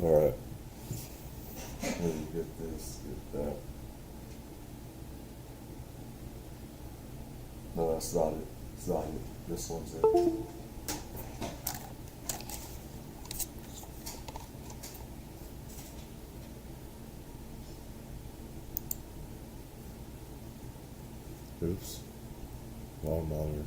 Alright. Maybe get this, get that. No, that's not it. It's not it. This one's it. Oops. Wrong monitor.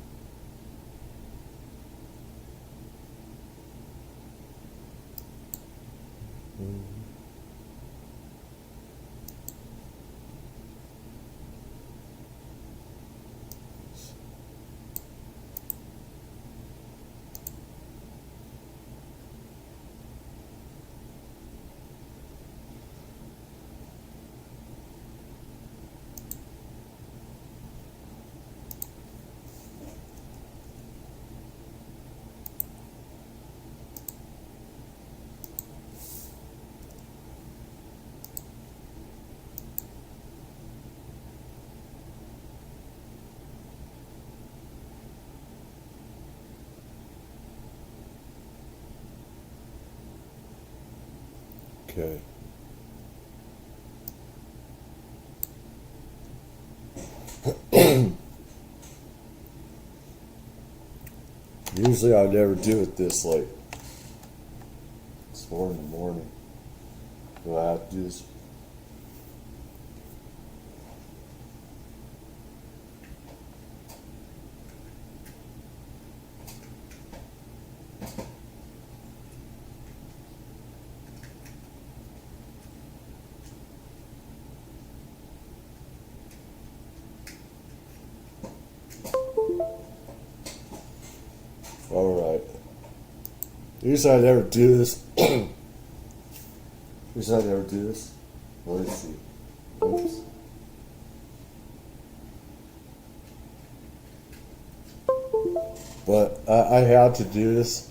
Okay. Usually I never do it this late. It's 4 in the morning. Do I have to do this? Alright. Usually I never do this. Usually I never do this. Well, let's see. Oops. But I had to do this.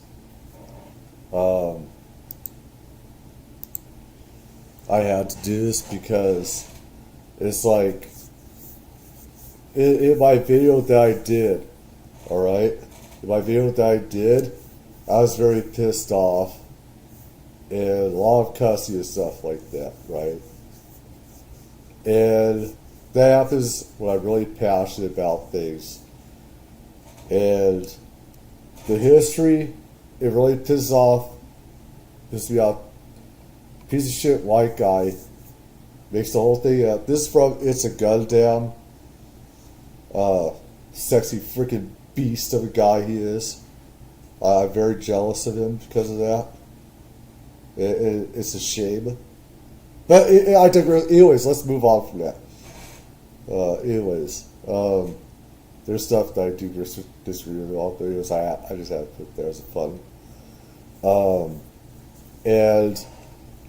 I had to do this because it's like in my video that I did, alright? In my video that I did, I was very pissed off and a lot of cussing and stuff like that, right? And that happens when I'm really passionate about things. And the history, it really pisses me off. Piece of shit white guy makes the whole thing up. This is from It'sAGundam. Sexy freaking beast of a guy he is. I'm very jealous of him because of that. It's a shame. But I digress. Anyways, let's move on from that. There's stuff that I do disagree with all videos. I just have to put there as a fun. And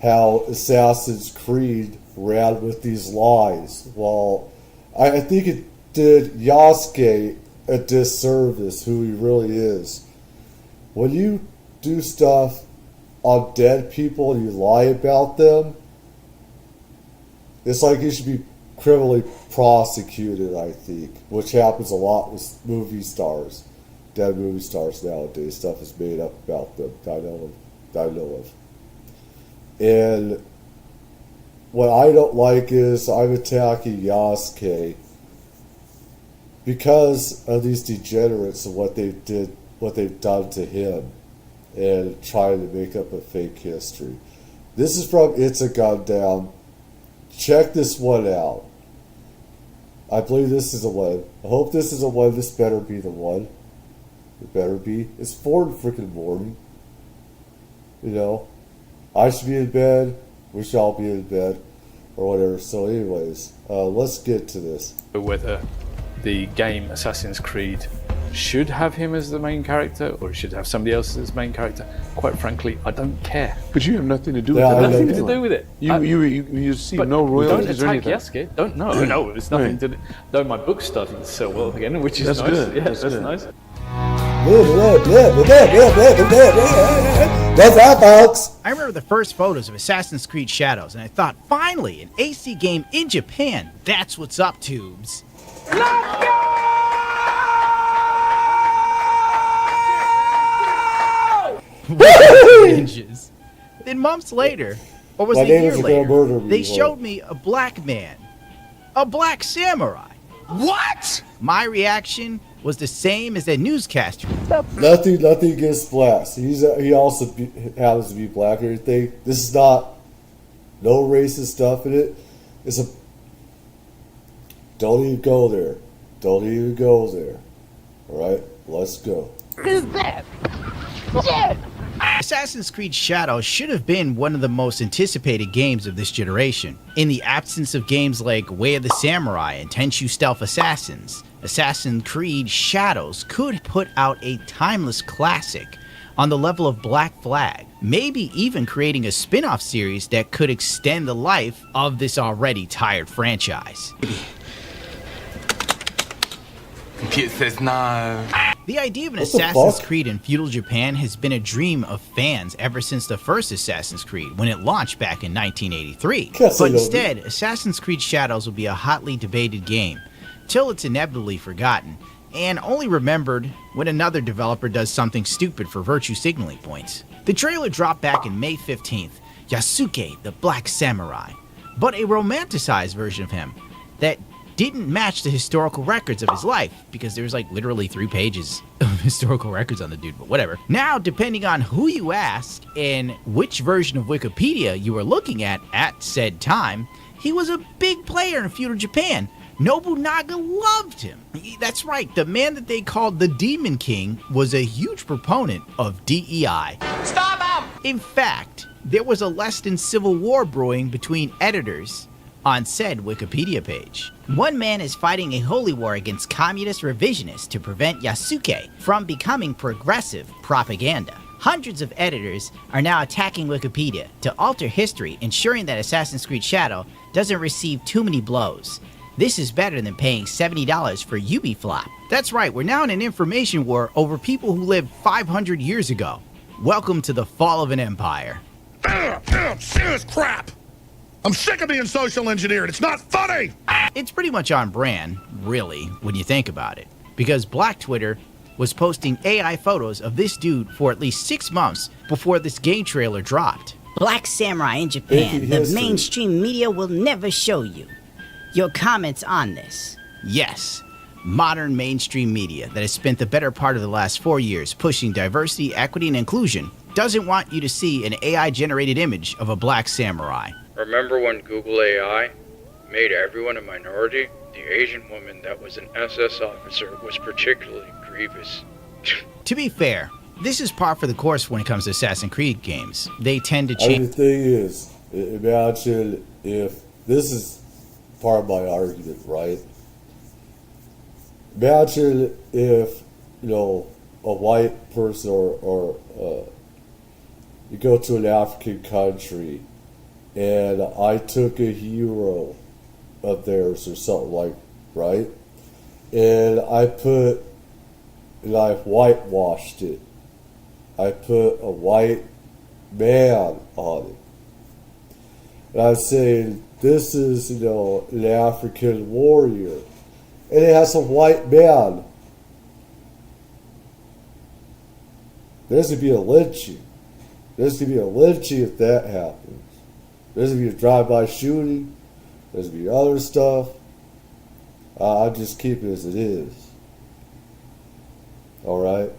how Assassin's Creed ran with these lies. Well, I think it did Yasuke a disservice, who he really is. When you do stuff on dead people and you lie about them, it's like you should be criminally prosecuted, I think, which happens a lot with movie stars, dead movie stars nowadays. Stuff is made up about them that I know of. And what I don't like is I'm attacking Yasuke because of these degenerates and what they've done to him, and trying to make up a fake history. This is from It'sAGundam. Check this one out. I believe this is a one. I hope this is a one. This better be the one. It better be. It's 4 in the freaking morning. You know, I should be in bed. We should all be in bed, or whatever. So, anyways, let's get to this. Whether the game Assassin's Creed should have him as the main character or it should have somebody else as main character, quite frankly, I don't care. But you have nothing to do with Yeah, it. Nothing to do with it. You see no royalties or don't attack anything. Yasuke. No, it's nothing to do. Though my book's starting to sell well again, which is That's nice. good. Yeah, That's that's good. nice. That's that, folks. I remember the first photos of Assassin's Creed Shadows, and I thought, finally, an AC game in Japan. That's what's up, tubes. ninjas. Then months later, or was My it a name year is gonna murder later, me, they what? showed me a black man, a black samurai. What? My reaction was the same as that newscaster. Nothing against blacks. He also happens to be black and everything. This is not no racist stuff in it. It's a don't even go there. Don't even go there. All right, let's go. Assassin's Creed Shadows should have been one of the most anticipated games of this generation. In the absence of games like Way of the Samurai and Tenchu Stealth Assassins, Assassin's Creed Shadows could put out a timeless classic on the level of Black Flag, maybe even creating a spin-off series that could extend the life of this already tired franchise. Computer says no. The idea of an What the Assassin's fuck? Creed in feudal Japan has been a dream of fans ever since the first Assassin's Creed, when it launched back in 1983. Can't say But no. instead, Assassin's Creed Shadows will be a hotly debated game, till it's inevitably forgotten, and only remembered when another developer does something stupid for virtue signaling points. The trailer dropped back in May 15th, Yasuke, the Black Samurai, but a romanticized version of him that didn't match the historical records of his life, because there's like literally 3 pages of historical records on the dude, but whatever. Now, depending on who you ask and which version of Wikipedia you are looking at said time, he was a big player in feudal Japan. Nobunaga loved him. That's right, the man that they called the Demon King was a huge proponent of DEI. Stop him! In fact, there was a less than civil war brewing between editors on said Wikipedia page. One man is fighting a holy war against communist revisionists to prevent Yasuke from becoming progressive propaganda. Hundreds of editors are now attacking Wikipedia to alter history, ensuring that Assassin's Creed Shadow doesn't receive too many blows. This is better than paying $70 for Ubisoft. That's right, we're now in an information war over people who lived 500 years ago. Welcome to the fall of an empire. Serious crap! I'm sick of being social engineered. It's not funny! It's pretty much on brand, really, when you think about it. Because Black Twitter was posting AI photos of this dude for at least 6 months before this game trailer dropped. Black Samurai in Japan, Thank you, the history. mainstream media will never show you. Your comments on this? Yes, modern mainstream media that has spent the better part of the last 4 years pushing diversity, equity, and inclusion doesn't want you to see an AI-generated image of a black samurai. Remember when Google AI made everyone a minority? The Asian woman that was an SS officer was particularly grievous. To be fair, this is par for the course when it comes to Assassin's Creed games. They tend to I mean, change. the thing is, imagine if this is part of my argument, right? Imagine if, a white person or you go to an African country and I took a hero of theirs or something like, right? And I whitewashed it. I put a white man on it. And I'm saying, this is, an African warrior. And it has a white man. There's going to be a lynching. There's going to be a lynching if that happens. There's going to be a drive-by shooting. There's going to be other stuff. I'll just keep it as it is. Alright?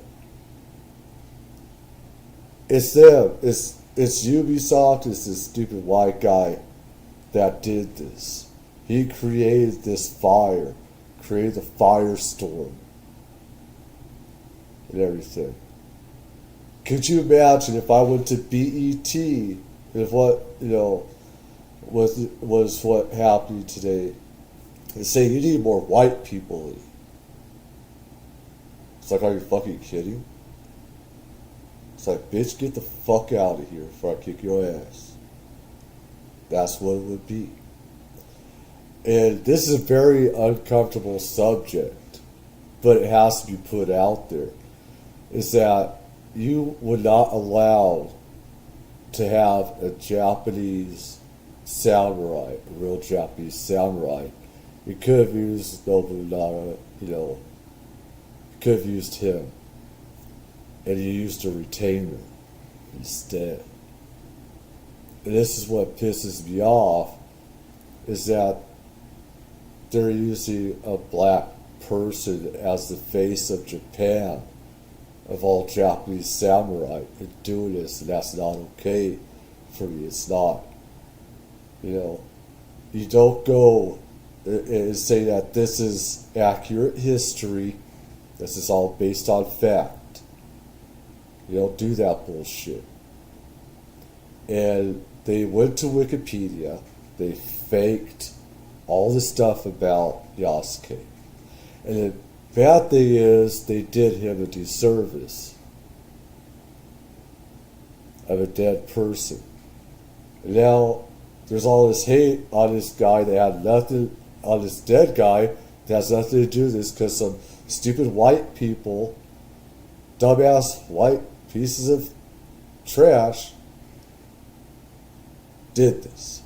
It's them. It's Ubisoft. It's this stupid white guy that did this. He created this fire. Created a firestorm. And everything. Could you imagine if I went to BET, if what, was what happened today, and say you need more white people in it? It's like, are you fucking kidding? It's like, bitch, get the fuck out of here before I kick your ass. That's what it would be. And this is a very uncomfortable subject, but it has to be put out there. Is that you would not allow to have a Japanese samurai, a real Japanese samurai. You could have used Nobunaga, you could have used him. And you used a retainer. instead. And this is what pisses me off, is that they're using a black person as the face of Japan, of all Japanese samurai, and doing this, and that's not okay for me. It's not. You know, you don't go and say that this is accurate history, this is all based on fact. You don't do that bullshit. And they went to Wikipedia, they faked all the stuff about Yasuke. And the bad thing is, they did him a disservice of a dead person. And now, there's all this hate on this guy that had nothing, on this dead guy that has nothing to do with this, because some stupid white people, dumbass white pieces of trash, did this.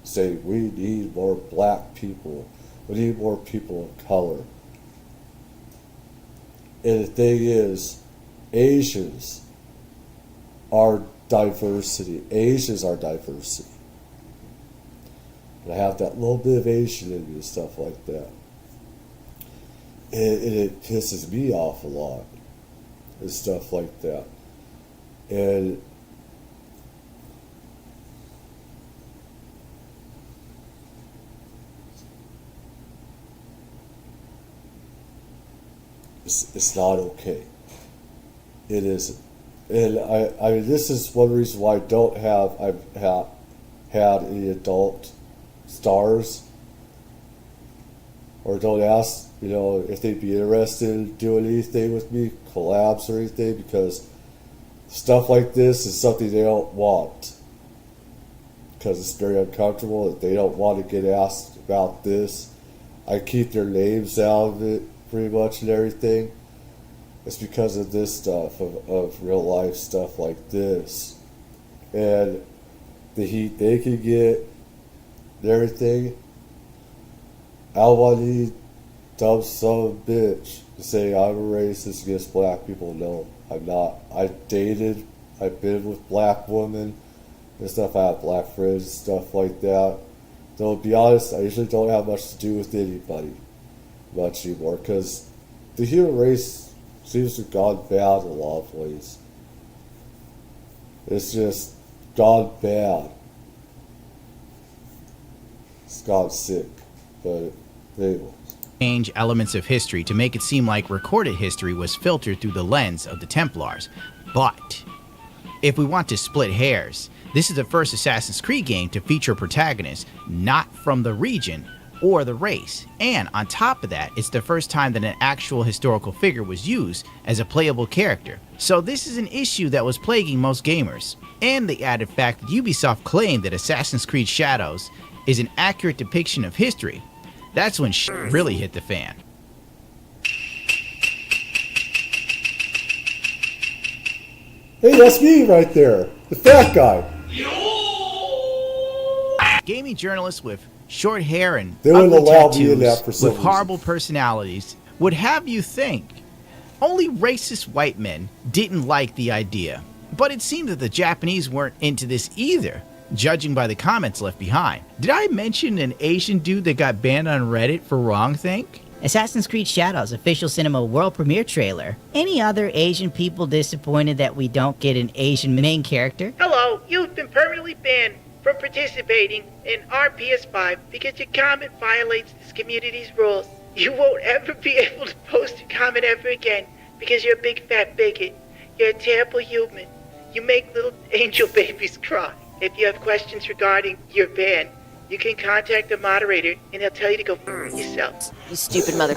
Say, we need more black people. We need more people of color. And the thing is, Asians are diversity. Asians are diversity. And I have that little bit of Asian in me and stuff like that. And it pisses me off a lot. And stuff like that. And it's not okay. It isn't. And I mean, this is one reason why I've had any adult stars, or don't ask, you know, if they'd be interested in doing anything with me, collabs or anything, because stuff like this is something they don't want. Because it's very uncomfortable, that they don't want to get asked about this. I keep their names out of it pretty much and everything. It's because of this stuff, of real life stuff like this. And the heat they can get and everything. I don't want any dumb son of a bitch to say I'm a racist against black people. No, I'm not. I've been with black women and stuff. I have black friends and stuff like that. Though, to be honest, I usually don't have much to do with anybody much anymore, because the human race seems to have gone bad in a lot of ways. It's just gone bad. It's gone sick. But anyway. Change elements of history to make it seem like recorded history was filtered through the lens of the Templars. But if we want to split hairs, this is the first Assassin's Creed game to feature a protagonist not from the region or the race. And on top of that, it's the first time that an actual historical figure was used as a playable character. So this is an issue that was plaguing most gamers. And the added fact that Ubisoft claimed that Assassin's Creed Shadows is an accurate depiction of history. That's when shit really hit the fan. Hey, that's me right there, the fat guy. Gaming journalists with short hair and They wouldn't ugly allow me in that tattoos for some with horrible personalities would have you think only racist white men didn't like the idea. But it seemed that the Japanese weren't into this either, judging by the comments left behind. Did I mention an Asian dude that got banned on Reddit for wrongthink? Assassin's Creed Shadows official cinema world premiere trailer. Any other Asian people disappointed that we don't get an Asian main character? Hello, you've been permanently banned from participating in our PS5 because your comment violates this community's rules. You won't ever be able to post a comment ever again because you're a big fat bigot. You're a terrible human. You make little angel babies cry. If you have questions regarding your ban, you can contact the moderator and he'll tell you to go f*** yourself. You stupid mother.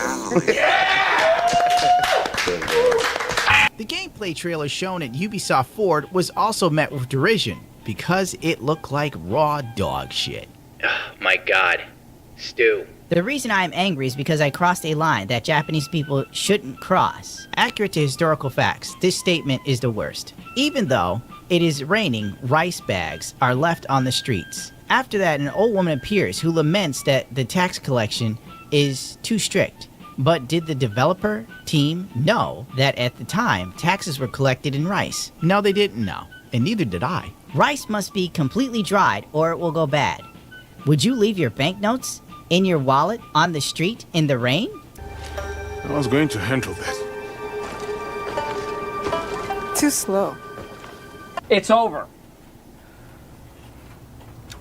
The gameplay trailer shown at Ubisoft Forward was also met with derision because it looked like raw dog shit. Oh my god. Stu. The reason I'm angry is because I crossed a line that Japanese people shouldn't cross. Accurate to historical facts, this statement is the worst. Even though it is raining, rice bags are left on the streets. After that, an old woman appears who laments that the tax collection is too strict. But did the developer team know that at the time taxes were collected in rice? No, they didn't know, and neither did I. Rice must be completely dried or it will go bad. Would you leave your banknotes in your wallet on the street in the rain? I was going to handle that. Too slow. It's over.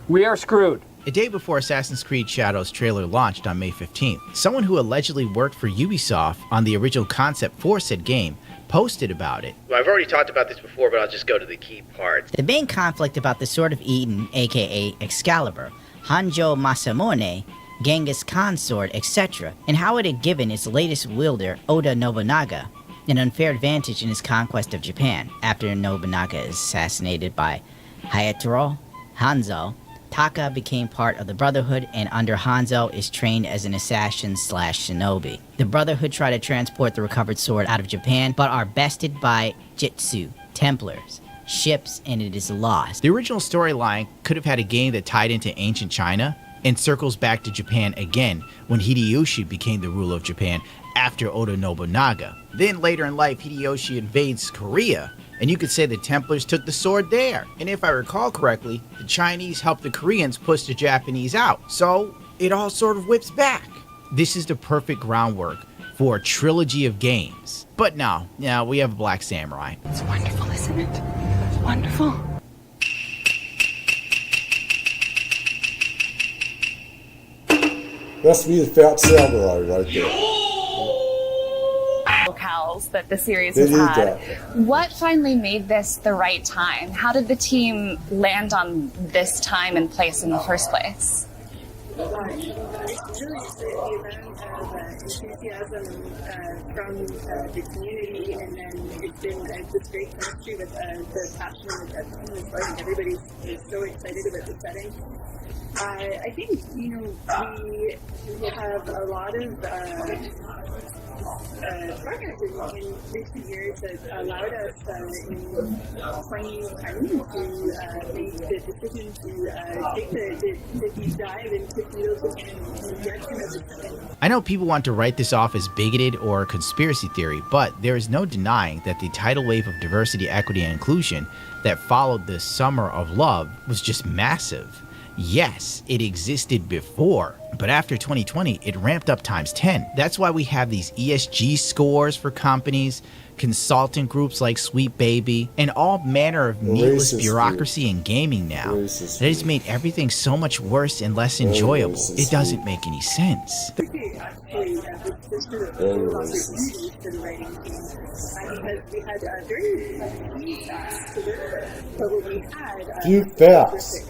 We are screwed. A day before Assassin's Creed Shadows trailer launched on May 15th, someone who allegedly worked for Ubisoft on the original concept for said game posted about it. Well, I've already talked about this before, but I'll just go to the key part. The main conflict about the Sword of Eden, aka Excalibur, Hanjo Masamune, Genghis Khan's sword, etc., and how it had given its latest wielder, Oda Nobunaga, an unfair advantage in his conquest of Japan after Nobunaga is assassinated by Hayataro Hanzo. Taka became part of the Brotherhood and under Hanzo is trained as an assassin/shinobi. The Brotherhood try to transport the recovered sword out of Japan, but are bested by Jitsu, Templars, ships, and it is lost. The original storyline could have had a game that tied into ancient China and circles back to Japan again when Hideyoshi became the ruler of Japan after Oda Nobunaga. Then later in life, Hideyoshi invades Korea, and you could say the Templars took the sword there. And if I recall correctly, the Chinese helped the Koreans push the Japanese out. So it all sort of whips back. This is the perfect groundwork for a trilogy of games. But no, we have a Black Samurai. It's wonderful, isn't it? Wonderful. That's me, the fat samurai right there. Locales that the series They has need had. that. What finally made this the right time? How did the team land on this time and place in the first place? Enthusiasm from the community, and then it's been this great chemistry with the passion and the team. Like everybody's so excited about the setting. I think we have a lot of progress in recent years that allowed us in 2010 to make the decision to take the deep dive into Fields and direction of the setting. I know people want to write this off as bigoted or a conspiracy theory, but there is no denying that the tidal wave of diversity, equity, and inclusion that followed the Summer of Love was just massive. Yes, it existed before, but after 2020, it ramped up times 10. That's why we have these ESG scores for companies, consultant groups like Sweet Baby, and all manner of needless bureaucracy in gaming now. That has made everything so much worse and less enjoyable. It doesn't make any sense. Few facts.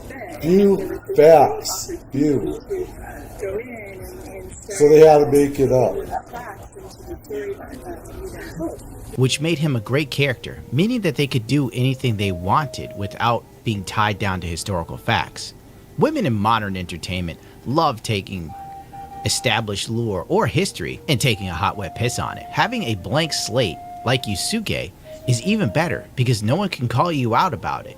So they had to make it up. Which made him a great character, meaning that they could do anything they wanted without being tied down to historical facts. Women in modern entertainment love taking established lore or history and taking a hot wet piss on it. Having a blank slate like Yusuke is even better because no one can call you out about it.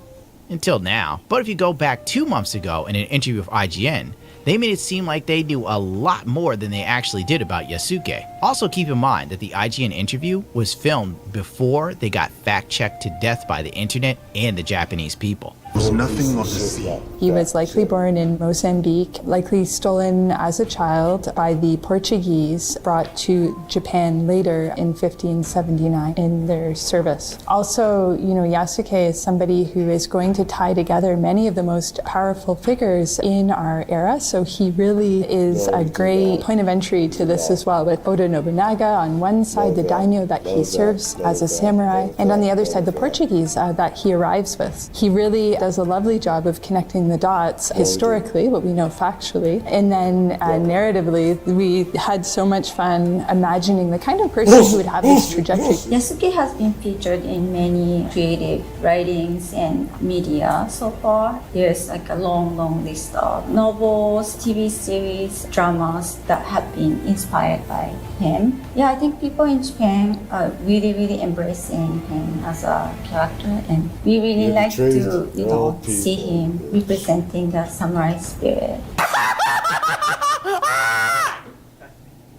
Until now. But if you go back 2 months ago in an interview with IGN, they made it seem like they knew a lot more than they actually did about Yasuke. Also keep in mind that the IGN interview was filmed before they got fact-checked to death by the internet and the Japanese people. There's nothing on the sea. He was likely born in Mozambique, likely stolen as a child by the Portuguese, brought to Japan later in 1579 in their service. Also, Yasuke is somebody who is going to tie together many of the most powerful figures in our era, so he really is a great point of entry to this as well, with Oda Nobunaga on one side, the daimyo that he serves as a samurai, and on the other side, the Portuguese that he arrives with. He really does a lovely job of connecting the dots historically, what we know factually, and then narratively. We had so much fun imagining the kind of person who would have this trajectory. Yasuke has been featured in many creative writings and media so far. There's like a long list of novels, TV series, dramas that have been inspired by him. Yeah, I think people in Japan are really embracing him as a character, and we really like to see him representing the samurai spirit.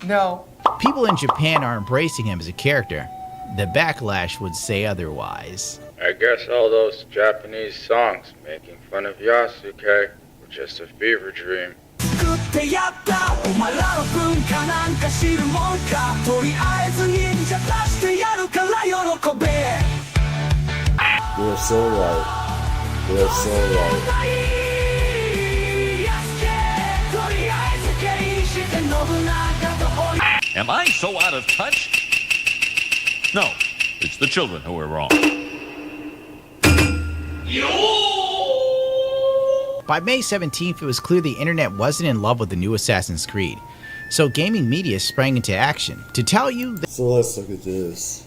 No. People in Japan are embracing him as a character. The backlash would say otherwise. I guess all those Japanese songs making fun of Yasuke were just a fever dream. You're so right. You're so right. Am I so out of touch? No, it's the children who are wrong. By May 17th, it was clear the internet wasn't in love with the new Assassin's Creed. So gaming media sprang into action to tell you that— So let's look at this.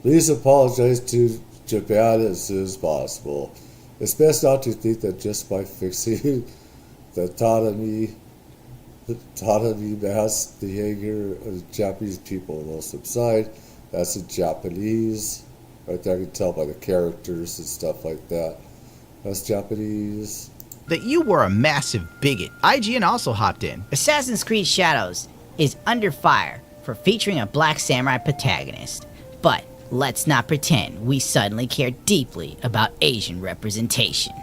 Please apologize to Japan as soon as possible. It's best not to think that just by fixing the tatami mask, the anger of the Japanese people will subside. That's in Japanese. Right there, I can tell by the characters and stuff like that. That's Japanese. that you were a massive bigot. IGN also hopped in. Assassin's Creed Shadows is under fire for featuring a black samurai protagonist. But let's not pretend we suddenly care deeply about Asian representation.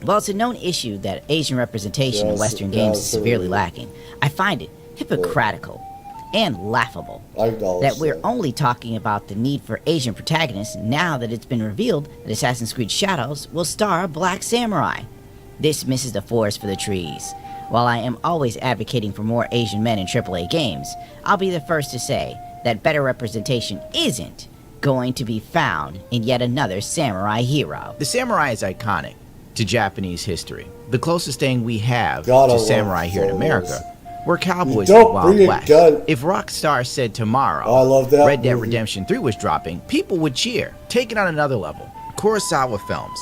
While it's a known issue that Asian representation in Western games is severely lacking, I find it hypocritical and laughable that we're only talking about the need for Asian protagonists now that it's been revealed that Assassin's Creed Shadows will star a black samurai. This misses the forest for the trees. While I am always advocating for more Asian men in AAA games, I'll be the first to say that better representation isn't going to be found in yet another samurai hero. The samurai is iconic to Japanese history. The closest thing we have to samurai here in America were cowboys in the Wild West. If Rockstar said tomorrow Red Dead Redemption 3 was dropping, people would cheer. Take it on another level. Kurosawa films.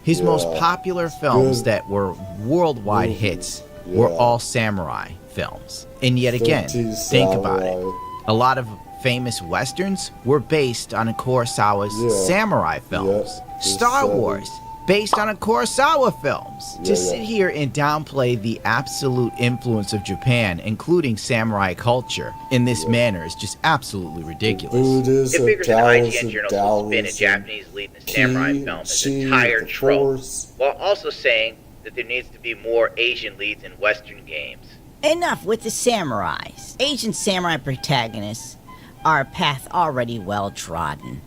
His most popular films that were worldwide hits were all samurai films. And yet again, think about it. A lot of famous westerns were based on Kurosawa's samurai films. Star Wars, based on a Kurosawa films. To sit here and downplay the absolute influence of Japan, including samurai culture, in this manner is just absolutely ridiculous. It figures an IGN journalist will spin a Japanese lead in a samurai film as a tired trope, while also saying that there needs to be more Asian leads in Western games. Enough with the samurais. Asian samurai protagonists are a path already well trodden.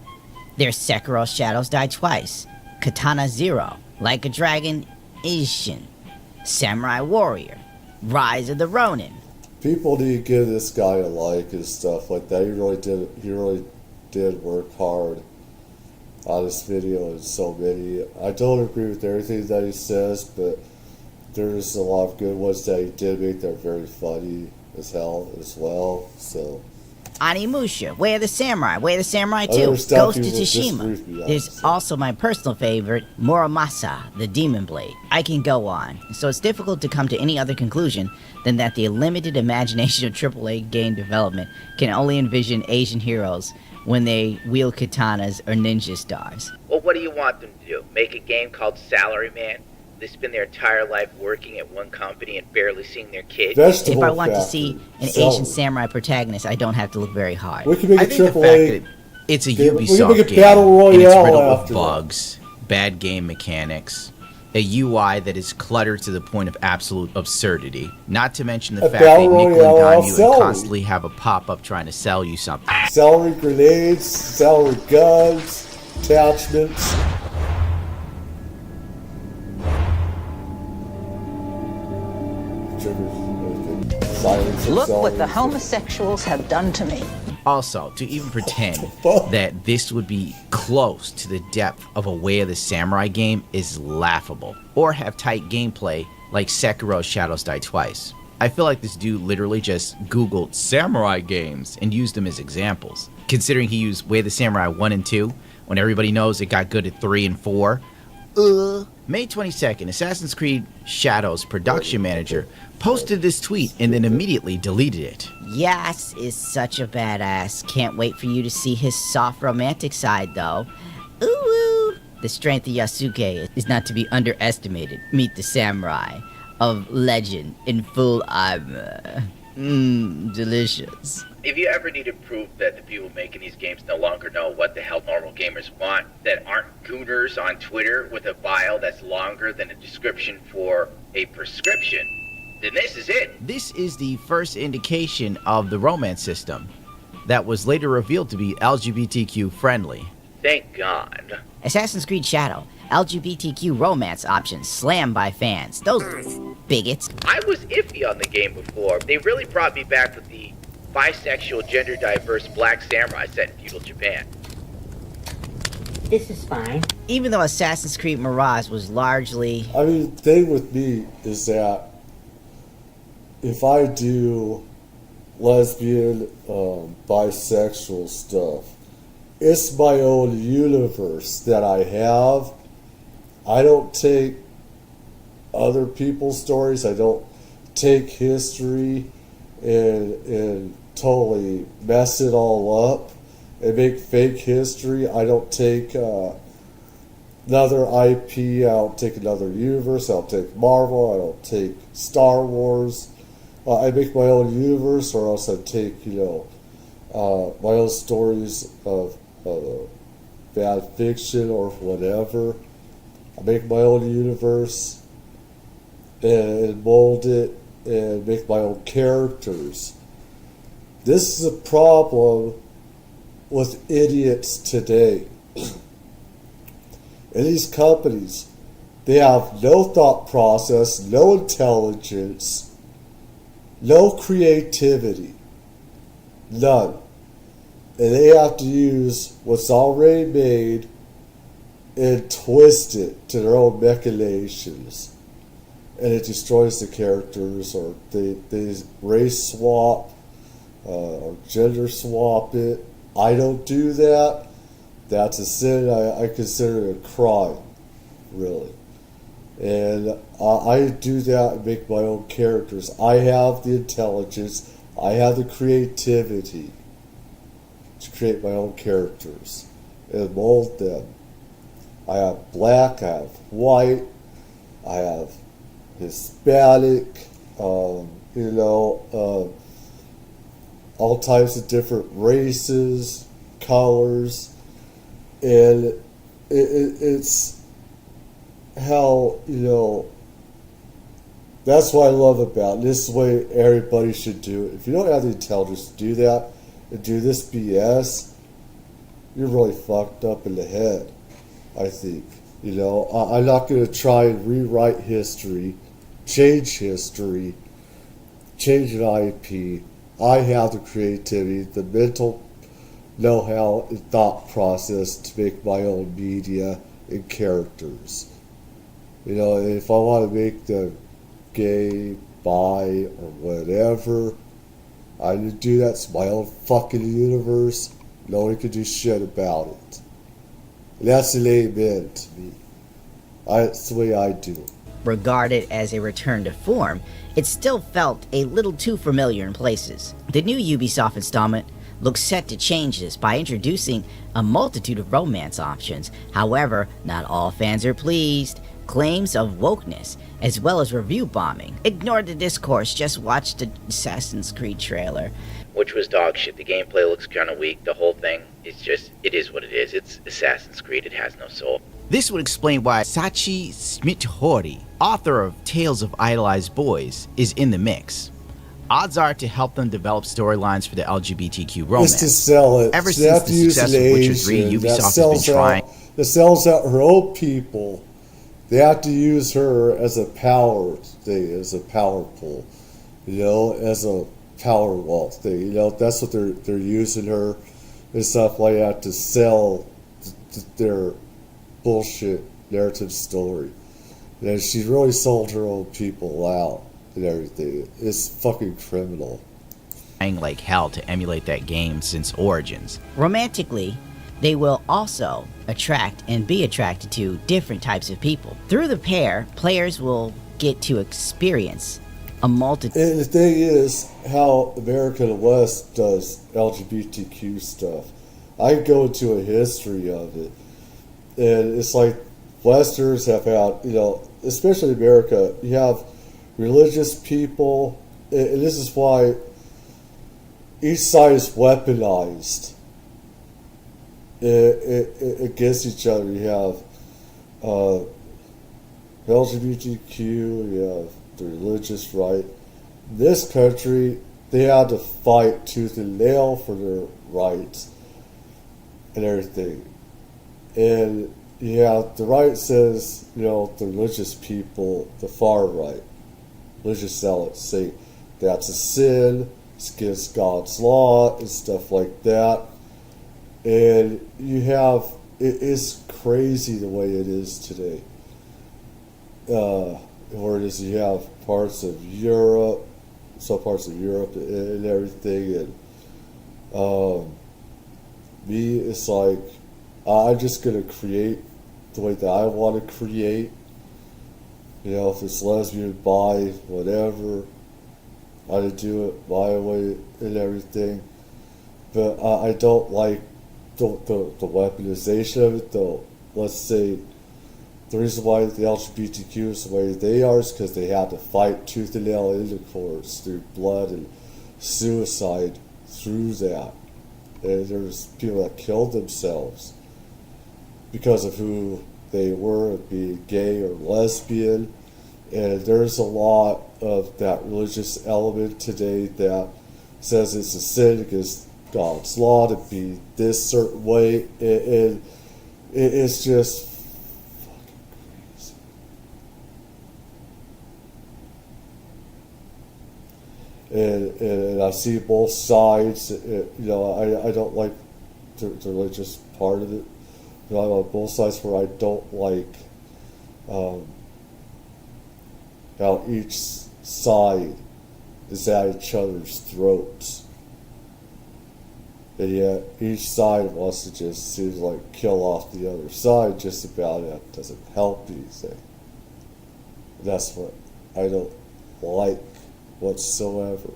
There's Sekiro Shadows Die Twice, Katana Zero, Like a Dragon, Ishin, Samurai Warrior, Rise of the Ronin. People need to give this guy a like and stuff like that. He really did work hard on this video and so many. I don't agree with everything that he says, but there's a lot of good ones that he did make that are very funny as hell as well. So Animusha, Way of the Samurai 2, Ghost of Tsushima. There's also my personal favorite, Muramasa, the Demon Blade. I can go on, so it's difficult to come to any other conclusion than that the limited imagination of AAA game development can only envision Asian heroes when they wield katanas or ninja stars. Well, what do you want them to do? Make a game called Salaryman? They spend their entire life working at one company and barely seeing their kids. If I want to see an Asian samurai protagonist, I don't have to look very hard. We can make I think the fact that it's a Ubisoft game, Battle and it's riddled Royale with bugs, bad game mechanics, a UI that is cluttered to the point of absolute absurdity, not to mention the fact they nickel and dime you and constantly have a pop-up trying to sell you something. Celery grenades, celery guns, attachments. Look what the homosexuals have done to me. Also, to even pretend that this would be close to the depth of a Way of the Samurai game is laughable. Or have tight gameplay like Sekiro Shadows Die Twice. I feel like this dude literally just Googled samurai games and used them as examples. Considering he used Way of the Samurai 1 and 2, when everybody knows it got good at 3 and 4. May 22nd, Assassin's Creed Shadows production manager posted this tweet and then immediately deleted it. Yas is such a badass. Can't wait for you to see his soft romantic side, though. Ooh, the strength of Yasuke is not to be underestimated. Meet the samurai of legend in full armor. Delicious. if you ever needed proof that the people making these games no longer know what the hell normal gamers want, that aren't gooners on Twitter with a bio that's longer than a description for a prescription, then this is it. This is the first indication of the romance system that was later revealed to be LGBTQ friendly. Thank God. Assassin's Creed Shadow, LGBTQ romance options slammed by fans. Those bigots. I was iffy on the game before. They really brought me back with the bisexual, gender-diverse black samurai set in feudal Japan. This is fine. Even though Assassin's Creed Mirage was largely... I mean, the thing with me is that if I do lesbian, bisexual stuff, it's my own universe that I have. I don't take other people's stories. I don't take history and totally mess it all up and make fake history. I don't take another IP. I don't take another universe. I don't take Marvel. I don't take Star Wars. I make my own universe, or else I take, my own stories of bad fiction or whatever. I make my own universe and mold it and make my own characters. This is a problem with idiots today. And these companies, they have no thought process, no intelligence, no creativity, none. And they have to use what's already made and twist it to their own machinations. And it destroys the characters, or they race swap, or gender swap it. I don't do that. That's a sin. I consider it a crime, really. And I do that and make my own characters. I have the intelligence. I have the creativity to create my own characters and mold them. I have black, I have white, I have Hispanic, all types of different races, colors, and it's how, that's what I love about it. This is the way everybody should do it. If you don't have the intelligence to do that and do this BS, you're really fucked up in the head, I think. I'm not going to try and rewrite history, change history, change an IP. I have the creativity, the mental know-how and thought process to make my own media and characters. If I want to make them gay, bi, or whatever, I would do that. It's my own fucking universe. Nobody can do shit about it. And that's an amen to me. That's the way I do it. Regarded as a return to form, it still felt a little too familiar in places. The new Ubisoft installment looks set to change this by introducing a multitude of romance options. However, not all fans are pleased. Claims of wokeness, as well as review bombing. Ignore the discourse, just watch the Assassin's Creed trailer. Which was dog shit. The gameplay looks kind of weak. The whole thing is just, it is what it is. It's Assassin's Creed. It has no soul. This would explain why Sachi Smithori, author of Tales of Idolized Boys, is in the mix. Odds are to help them develop storylines for the LGBTQ romance. Just to sell it. Ever since the success of Witcher 3, Ubisoft has been trying... That sells out her own people. They have to use her as a power thing, as a power pull, as a power wall thing. That's what they're using her and stuff like that to sell their bullshit narrative story. And she really sold her own people out and everything. It's fucking criminal. Trying like hell to emulate that game since Origins. Romantically, they will also attract and be attracted to different types of people. Through the pair, players will get to experience a multitude. And the thing is, how America the West does LGBTQ stuff. I go into a history of it, and it's like Westerners have had, especially America, you have religious people, and this is why each side is weaponized against each other. You have LGBTQ, you have the religious right. In this country, they had to fight tooth and nail for their rights and everything. And you have the right says, the religious people, the far right, religious zealots say that's a sin, it's against God's law and stuff like that. And you have, it is crazy the way it is today. Where it is, you have parts of Europe, some parts of Europe and everything, and me, it's like, I'm just going to create the way that I want to create. If it's lesbian, bi, whatever, I do it my way and everything. But I don't like the weaponization of it, though. Let's say the reason why the LGBTQ is the way they are is because they had to fight tooth and nail intercourse through blood and suicide through that. And there's people that killed themselves because of who they were, being gay or lesbian. And there's a lot of that religious element today that says it's a sin against God's law to be this certain way. And it's just And I see both sides. I don't like the religious part of it. I'm on both sides where I don't like how each side is at each other's throats. And yet each side wants to just seems like kill off the other side just about it. It doesn't help anything. That's what I don't like whatsoever.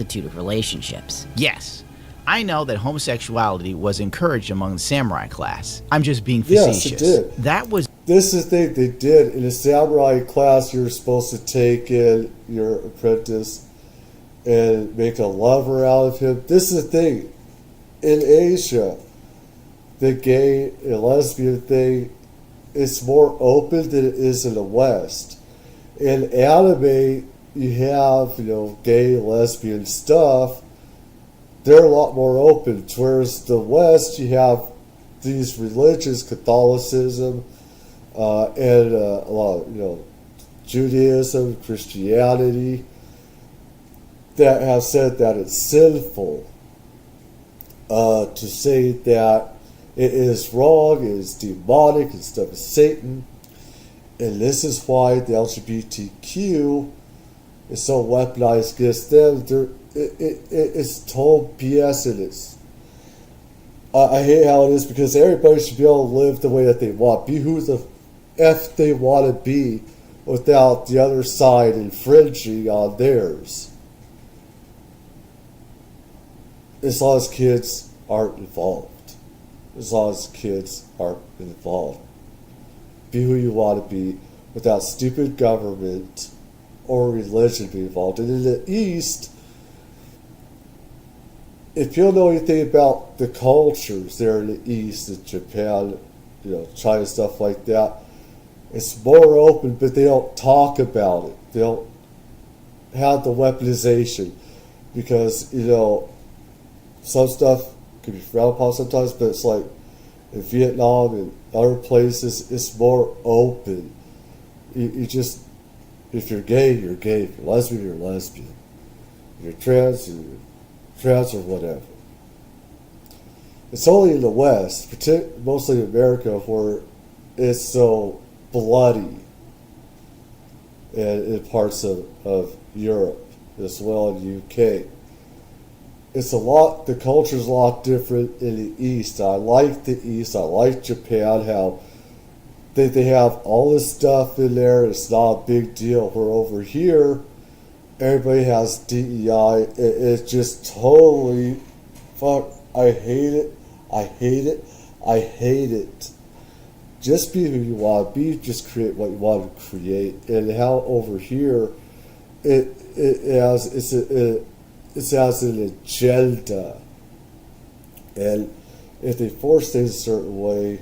Of relationships. Yes, I know that homosexuality was encouraged among the samurai class. I'm just being facetious. Yes, it did. That was... This is the thing they did. In a samurai class, you're supposed to take in your apprentice and make a lover out of him. This is the thing. In Asia, the gay and lesbian thing is more open than it is in the West. In anime, you have, gay, lesbian stuff. They're a lot more open. Whereas the West, you have these religions, Catholicism, and a lot of, Judaism, Christianity, that have said that it's sinful to say that it is wrong, it is demonic, and stuff is Satan. And this is why the LGBTQ is so weaponized against them. It's total BS in this. I hate how it is because everybody should be able to live the way that they want. Be who the F they want to be without the other side infringing on theirs. As long as kids aren't involved. As long as kids aren't involved. Be who you want to be without stupid government or religion being involved. And in the East, if you don't know anything about the cultures there in the East, in Japan, China, stuff like that, it's more open, but they don't talk about it. They don't have the weaponization because, some stuff can be frowned upon sometimes, but it's like in Vietnam and other places, it's more open. You just, if you're gay, you're gay. If you're lesbian, you're lesbian. If you're trans or whatever. It's only in the West, mostly in America, where it's so bloody, and in parts of Europe as well, in the UK. The culture's a lot different in the East. I like the East. I like Japan, how they have all this stuff in there. It's not a big deal. Where over here, everybody has DEI. It's just totally, fuck, I hate it. I hate it. I hate it. Just be who you want to be. Just create what you want to create. And how over here, it's it has an agenda. And if they force things a certain way,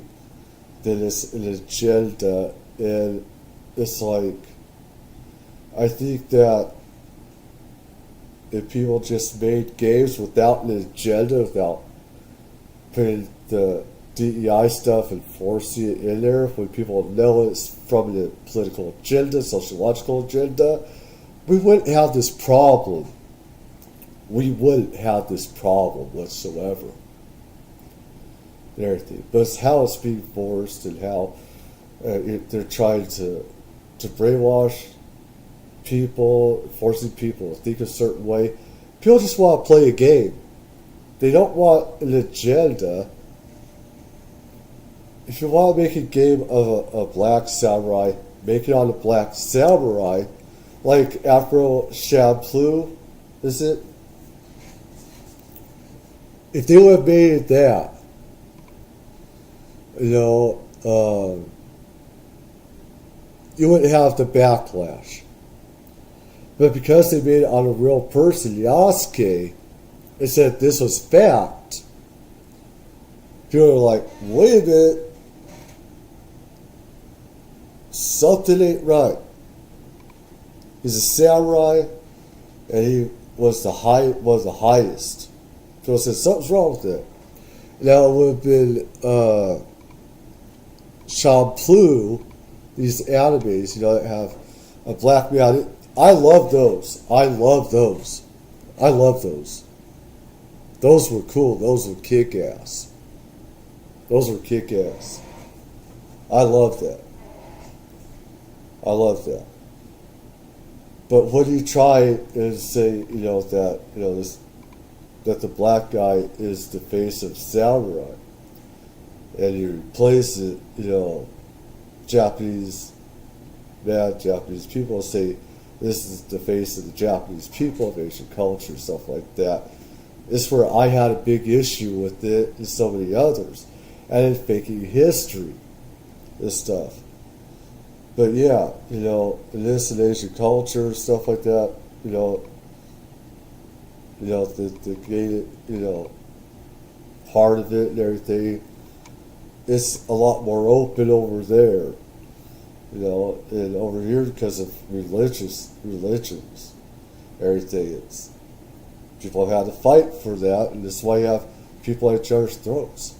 then it's an agenda. And it's like, I think that if people just made games without an agenda, without putting the DEI stuff and forcing it in there, when people know it's from the political agenda, sociological agenda, we wouldn't have this problem. We wouldn't have this problem whatsoever. And everything. But it's how it's being forced and how they're trying to brainwash people, forcing people to think a certain way. People just want to play a game. They don't want an agenda. If you want to make a game of a black samurai, make it on a black samurai, like Afro Shampoo, is it? If they would have made it that, you wouldn't have the backlash. But because they made it on a real person, Yasuke, and said this was fact, people are like, wait a minute, something ain't right. He's a samurai, and he was the highest. People said something's wrong with it. Now it would have been Shampoo, these animes, that have a black man. I love those. Those were cool. Those were kick-ass. I love that. But when you try and say, that the black guy is the face of samurai, and you replace it, Japanese people say this is the face of the Japanese people, of Asian culture, stuff like that. This is where I had a big issue with it and so many others. And in faking history, this stuff. But yeah, in this and Asian culture, stuff like that, the gay, part of it and everything, it's a lot more open over there, and over here because of religions, everything. It's people have had to fight for that, and that's why you have people at each other's throats.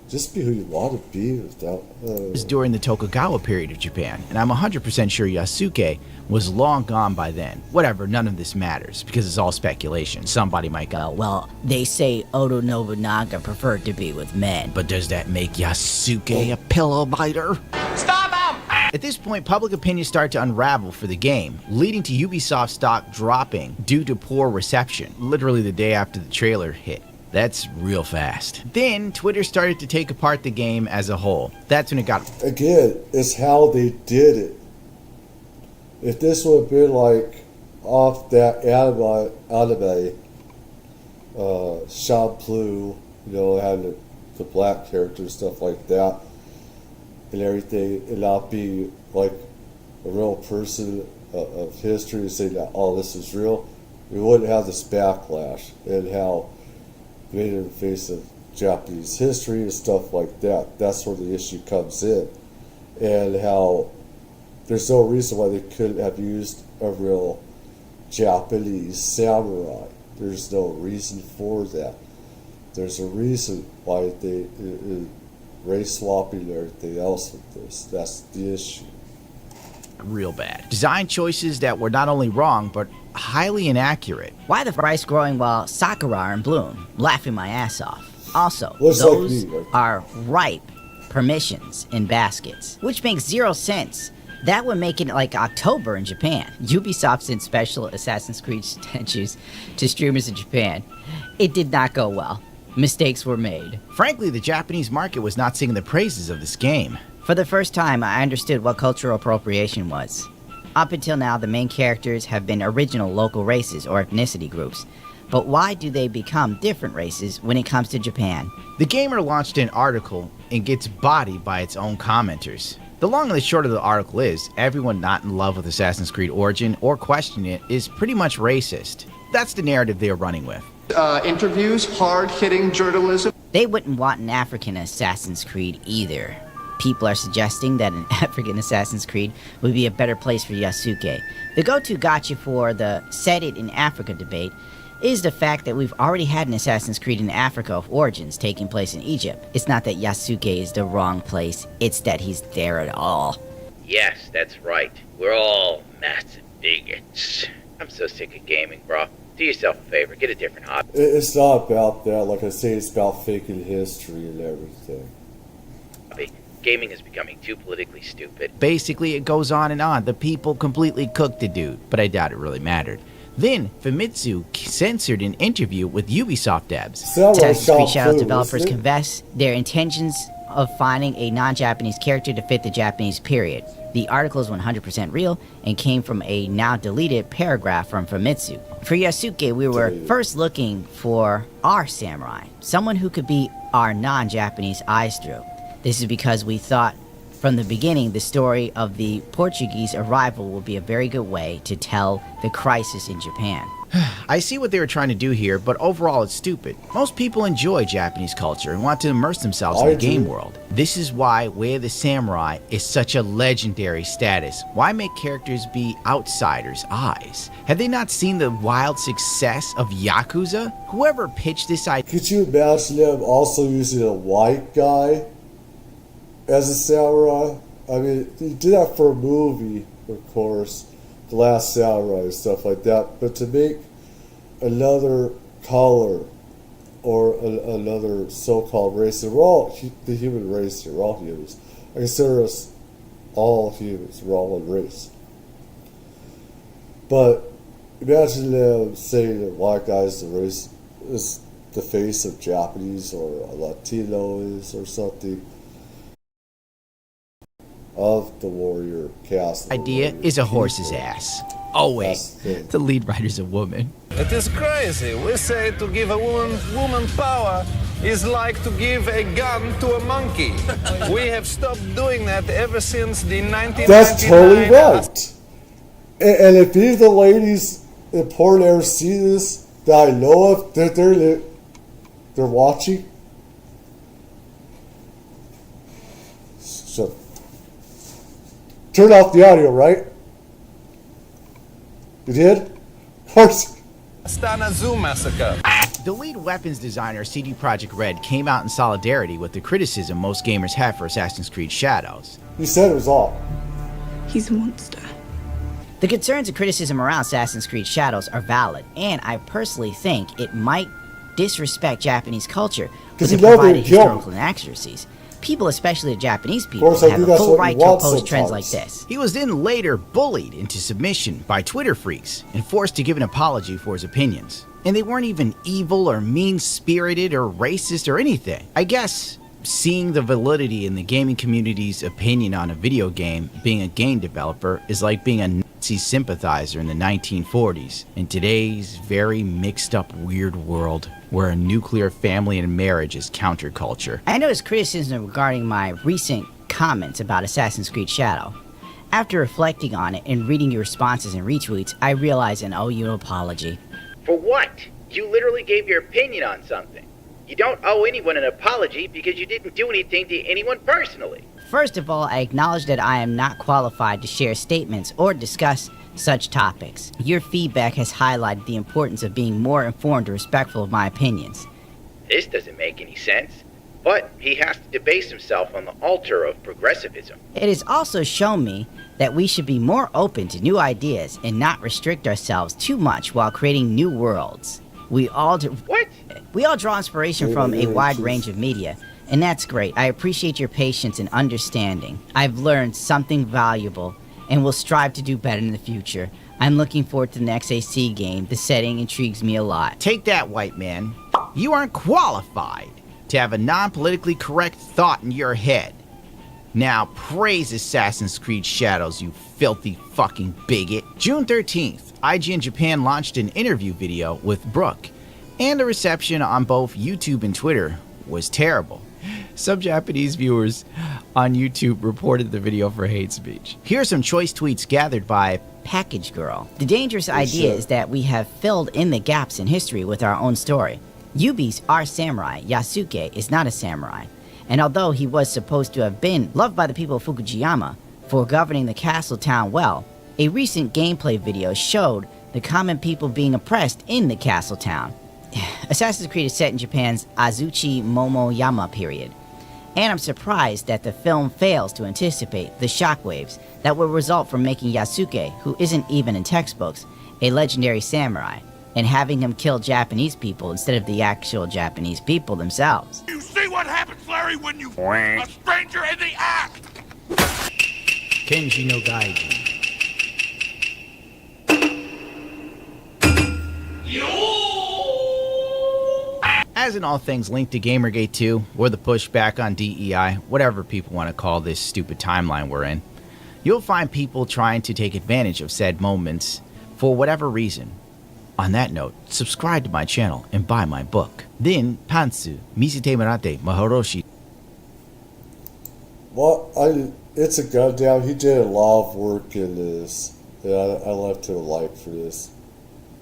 Just be who you want to be without. It was during the Tokugawa period of Japan, and I'm 100% sure Yasuke was long gone by then. Whatever, none of this matters, because it's all speculation. Somebody might go, well, they say Oda Nobunaga preferred to be with men. But does that make Yasuke a pillow biter? Stop him! At this point, public opinion started to unravel for the game, leading to Ubisoft stock dropping due to poor reception, literally the day after the trailer hit. That's real fast. Then, Twitter started to take apart the game as a whole. That's when it got... Again, it's how they did it. If this would have been like off that anime Shampoo, having the black character, stuff like that, and everything, and not be like a real person of history and saying that, oh, this is real, we wouldn't have this backlash and how made in the face of Japanese history and stuff like that. That's where the issue comes in, and how there's no reason why they couldn't have used a real Japanese samurai. There's no reason for that. There's a reason why they race swapping and everything else with this. That's the issue. Real bad. Design choices that were not only wrong, but highly inaccurate. Why the rice growing while sakura are in bloom? Laughing my ass off. Also, Looks those like me, right? are ripe permissions in baskets, which makes 0 sense. That would make it like October in Japan. Ubisoft sent special Assassin's Creed statues to streamers in Japan. It did not go well. Mistakes were made. Frankly, the Japanese market was not singing the praises of this game. For the first time, I understood what cultural appropriation was. Up until now, the main characters have been original local races or ethnicity groups. But why do they become different races when it comes to Japan? The Gamer launched an article and gets bodied by its own commenters. The long and the short of the article is, everyone not in love with Assassin's Creed Origin or questioning it is pretty much racist. That's the narrative they're running with. Interviews, hard-hitting journalism. They wouldn't want an African Assassin's Creed either. People are suggesting that an African Assassin's Creed would be a better place for Yasuke. The go-to gotcha for the set it in Africa debate is the fact that we've already had an Assassin's Creed in Africa of Origins taking place in Egypt. It's not that Yasuke is the wrong place, it's that he's there at all. Yes, that's right. We're all massive bigots. I'm so sick of gaming, bro. Do yourself a favor, get a different hobby. It's not about that. Like I say, it's about faking history and everything. Gaming is becoming too politically stupid. Basically, it goes on and on. The people completely cooked the dude, but I doubt it really mattered. Then, Famitsu censored an interview with Ubisoft devs. Assassin's Creed Shadows developers confess their intentions of finding a non-Japanese character to fit the Japanese period. The article is 100% real and came from a now-deleted paragraph from Famitsu. For Yasuke, we were first looking for our samurai, someone who could be our non-Japanese eyes through. This is because we thought from the beginning the story of the Portuguese arrival would be a very good way to tell the crisis in Japan. I see what they were trying to do here, but overall it's stupid. Most people enjoy Japanese culture and want to immerse themselves in the game world. This is why Way of the Samurai is such a legendary status. Why make characters be outsiders' eyes? Have they not seen the wild success of Yakuza? Whoever pitched this idea... Could you imagine them also using a white guy as a samurai? I mean, he did that for a movie, of course, The Last Samurai and stuff like that, but to make another color or another so-called race, and we're all the human race here, we're all humans. I consider us all humans, we're all one race. But imagine them saying that white guys the race is the face of Japanese or a Latino is or something. Of the warrior cast. Idea is a horse's ass. Oh wait, the lead writer's a woman. It is crazy. We say to give a woman power is like to give a gun to a monkey. We have stopped doing that ever since the 1999. That's totally right. And if any of the ladies in porn ever see this that I know of, that they're watching, so turn off the audio, right? You did? Of course. Astana Zoo massacre. The lead weapons designer, CD Projekt Red, came out in solidarity with the criticism most gamers have for Assassin's Creed Shadows. You said it was all. He's a monster. The concerns and criticism around Assassin's Creed Shadows are valid, and I personally think it might disrespect Japanese culture with the provided historical inaccuracies. People, especially the Japanese people, have a full right to oppose trends like this. He was then later bullied into submission by Twitter freaks and forced to give an apology for his opinions. And they weren't even evil or mean-spirited or racist or anything. I guess seeing the validity in the gaming community's opinion on a video game, being a game developer, is like being a Nazi sympathizer in the 1940s in today's very mixed up weird world where a nuclear family and marriage is counterculture. I noticed criticism regarding my recent comments about Assassin's Creed Shadow. After reflecting on it and reading your responses and retweets, I realized and owe you an apology. For what? You literally gave your opinion on something. You don't owe anyone an apology because you didn't do anything to anyone personally. First of all, I acknowledge that I am not qualified to share statements or discuss such topics. Your feedback has highlighted the importance of being more informed and respectful of my opinions. This doesn't make any sense, but he has to debase himself on the altar of progressivism. It has also shown me that we should be more open to new ideas and not restrict ourselves too much while creating new worlds. We all draw inspiration from a wide range of media, and that's great. I appreciate your patience and understanding. I've learned something valuable and will strive to do better in the future. I'm looking forward to the next AC game. The setting intrigues me a lot. Take that, white man. You aren't qualified to have a non-politically correct thought in your head. Now praise Assassin's Creed Shadows, you filthy fucking bigot. June 13th, IGN Japan launched an interview video with Brooke, and the reception on both YouTube and Twitter was terrible. Some Japanese viewers on YouTube reported the video for hate speech. Here are some choice tweets gathered by Package Girl. The dangerous idea is that we have filled in the gaps in history with our own story. Yubis are samurai. Yasuke is not a samurai. And although he was supposed to have been loved by the people of Fukujiyama for governing the castle town well, a recent gameplay video showed the common people being oppressed in the castle town. Assassin's Creed is set in Japan's Azuchi Momoyama period, and I'm surprised that the film fails to anticipate the shockwaves that will result from making Yasuke, who isn't even in textbooks, a legendary samurai, and having him kill Japanese people instead of the actual Japanese people themselves. You see what happens, Larry, when you a stranger in the act? Kenji no Gaijin. As in all things linked to Gamergate 2, or the pushback on DEI, whatever people want to call this stupid timeline we're in, you'll find people trying to take advantage of said moments for whatever reason. On that note, subscribe to my channel and buy my book. Then, Pantsu, Misite Marate, Mahoroshi. Well, It'sAGundam, he did a lot of work in this. And I left him a like for this.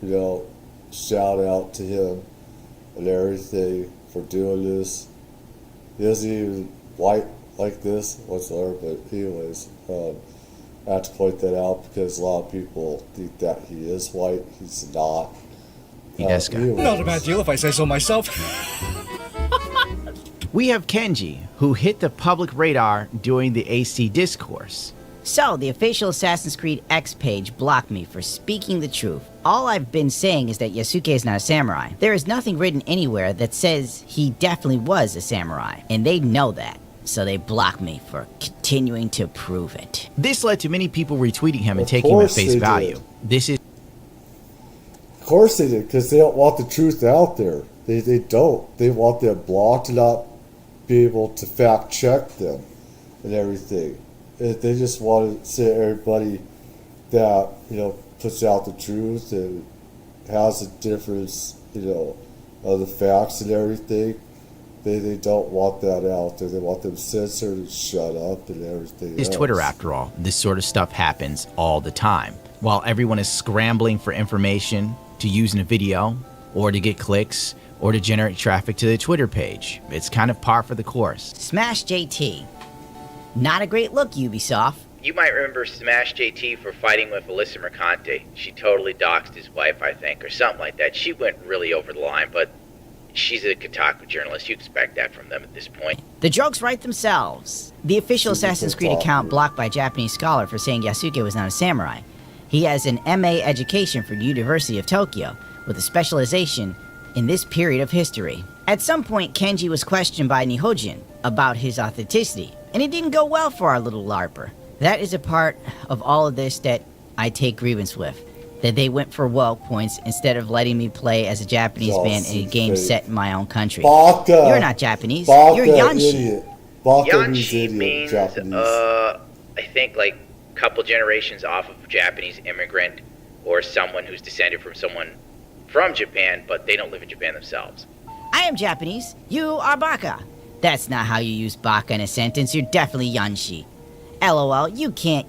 You know, shout out to him and everything for doing this. He isn't even white like this whatsoever, but anyways, I have to point that out because a lot of people think that he is white. He's not. Not a bad deal if I say so myself. We have Kenji, who hit the public radar during the AC discourse. So, the official Assassin's Creed X page blocked me for speaking the truth. All I've been saying is that Yasuke is not a samurai. There is nothing written anywhere that says he definitely was a samurai, and they know that. So they blocked me for continuing to prove it. This led to many people retweeting him and taking him at face value. Of course they did, because they don't want the truth out there. They don't. They want them blocked to not be able to fact check them and everything. They just want to say everybody that, you know, puts out the truth and has a difference, you know, of the facts and everything. They don't want that out there. They want them censored and shut up and everything. It's Twitter after all. This sort of stuff happens all the time. While everyone is scrambling for information to use in a video, or to get clicks, or to generate traffic to the Twitter page. It's kind of par for the course. Smash JT. Not a great look, Ubisoft. You might remember Smash JT for fighting with Alyssa Mercante. She totally doxed his wife, I think, or something like that. She went really over the line, but she's a Kotaku journalist. You expect that from them at this point. The jokes write themselves. The official Assassin's Creed account blocked by a Japanese scholar for saying Yasuke was not a samurai. He has an MA education from the University of Tokyo, with a specialization in this period of history. At some point, Kenji was questioned by Nihojin about his authenticity, and it didn't go well for our little LARPer. That is a part of all of this that I take grievance with. That they went for woke points instead of letting me play as a Japanese man in a game set in my own country. Baka. You're not Japanese. Baka, you're Yanshi. Idiot. Baka Yanshi means means, I think, like, a couple generations off of a Japanese immigrant or someone who's descended from someone from Japan, but they don't live in Japan themselves. I am Japanese. You are Baka. That's not how you use Baka in a sentence. You're definitely Yanshi. LOL, you can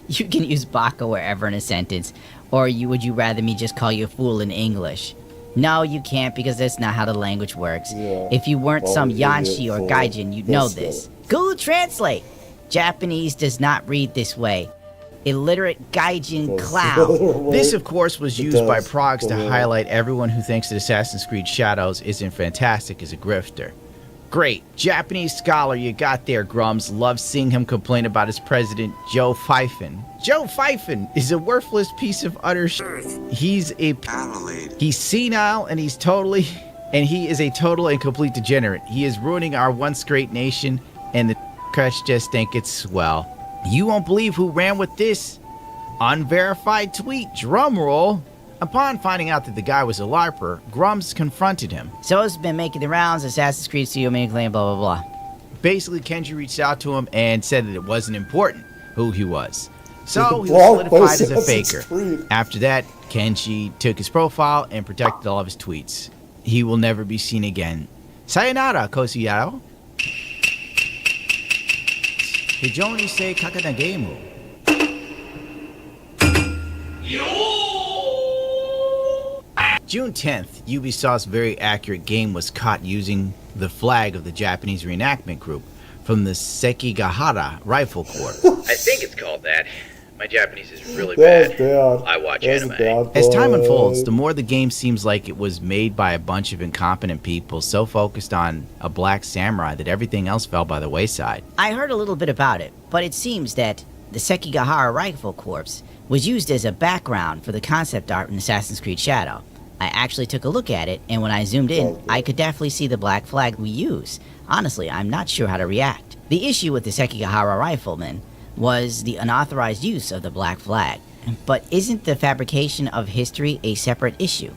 use Baka wherever in a sentence. Or would you rather me just call you a fool in English? No, you can't, because that's not how the language works. Yeah. If you weren't some Yanshi or fool. Gaijin, you'd know this. Google Translate. Japanese does not read this way. Illiterate Gaijin clown. This, of course, was used by Progs to highlight everyone who thinks that Assassin's Creed Shadows isn't fantastic as a grifter. Great. Japanese scholar you got there, Grums. Love seeing him complain about his president, Joe Pfeiffer. Joe Pfeiffer is a worthless piece of utter shit. He's senile and he is a total and complete degenerate. He is ruining our once great nation, and the crush just think it's swell. You won't believe who ran with this unverified tweet. Drum roll. Upon finding out that the guy was a LARPer, Grums confronted him. So it's been making the rounds, Assassin's Creed Studio made a claim, blah, blah, blah. Basically, Kenji reached out to him and said that it wasn't important who he was. So he was solidified as a faker. After that, Kenji took his profile and protected all of his tweets. He will never be seen again. Sayonara, Kosuyaro. Hijoni se kakana geimu. June 10th, Ubisoft's very accurate game was caught using the flag of the Japanese reenactment group from the Sekigahara Rifle Corps. I think it's called that. My Japanese is really bad. I watch anime. As time unfolds, the more the game seems like it was made by a bunch of incompetent people so focused on a black samurai that everything else fell by the wayside. I heard a little bit about it, but it seems that the Sekigahara Rifle Corps was used as a background for the concept art in Assassin's Creed Shadow. I actually took a look at it, and when I zoomed in, I could definitely see the black flag we use. Honestly, I'm not sure how to react. The issue with the Sekigahara Riflemen was the unauthorized use of the black flag. But isn't the fabrication of history a separate issue?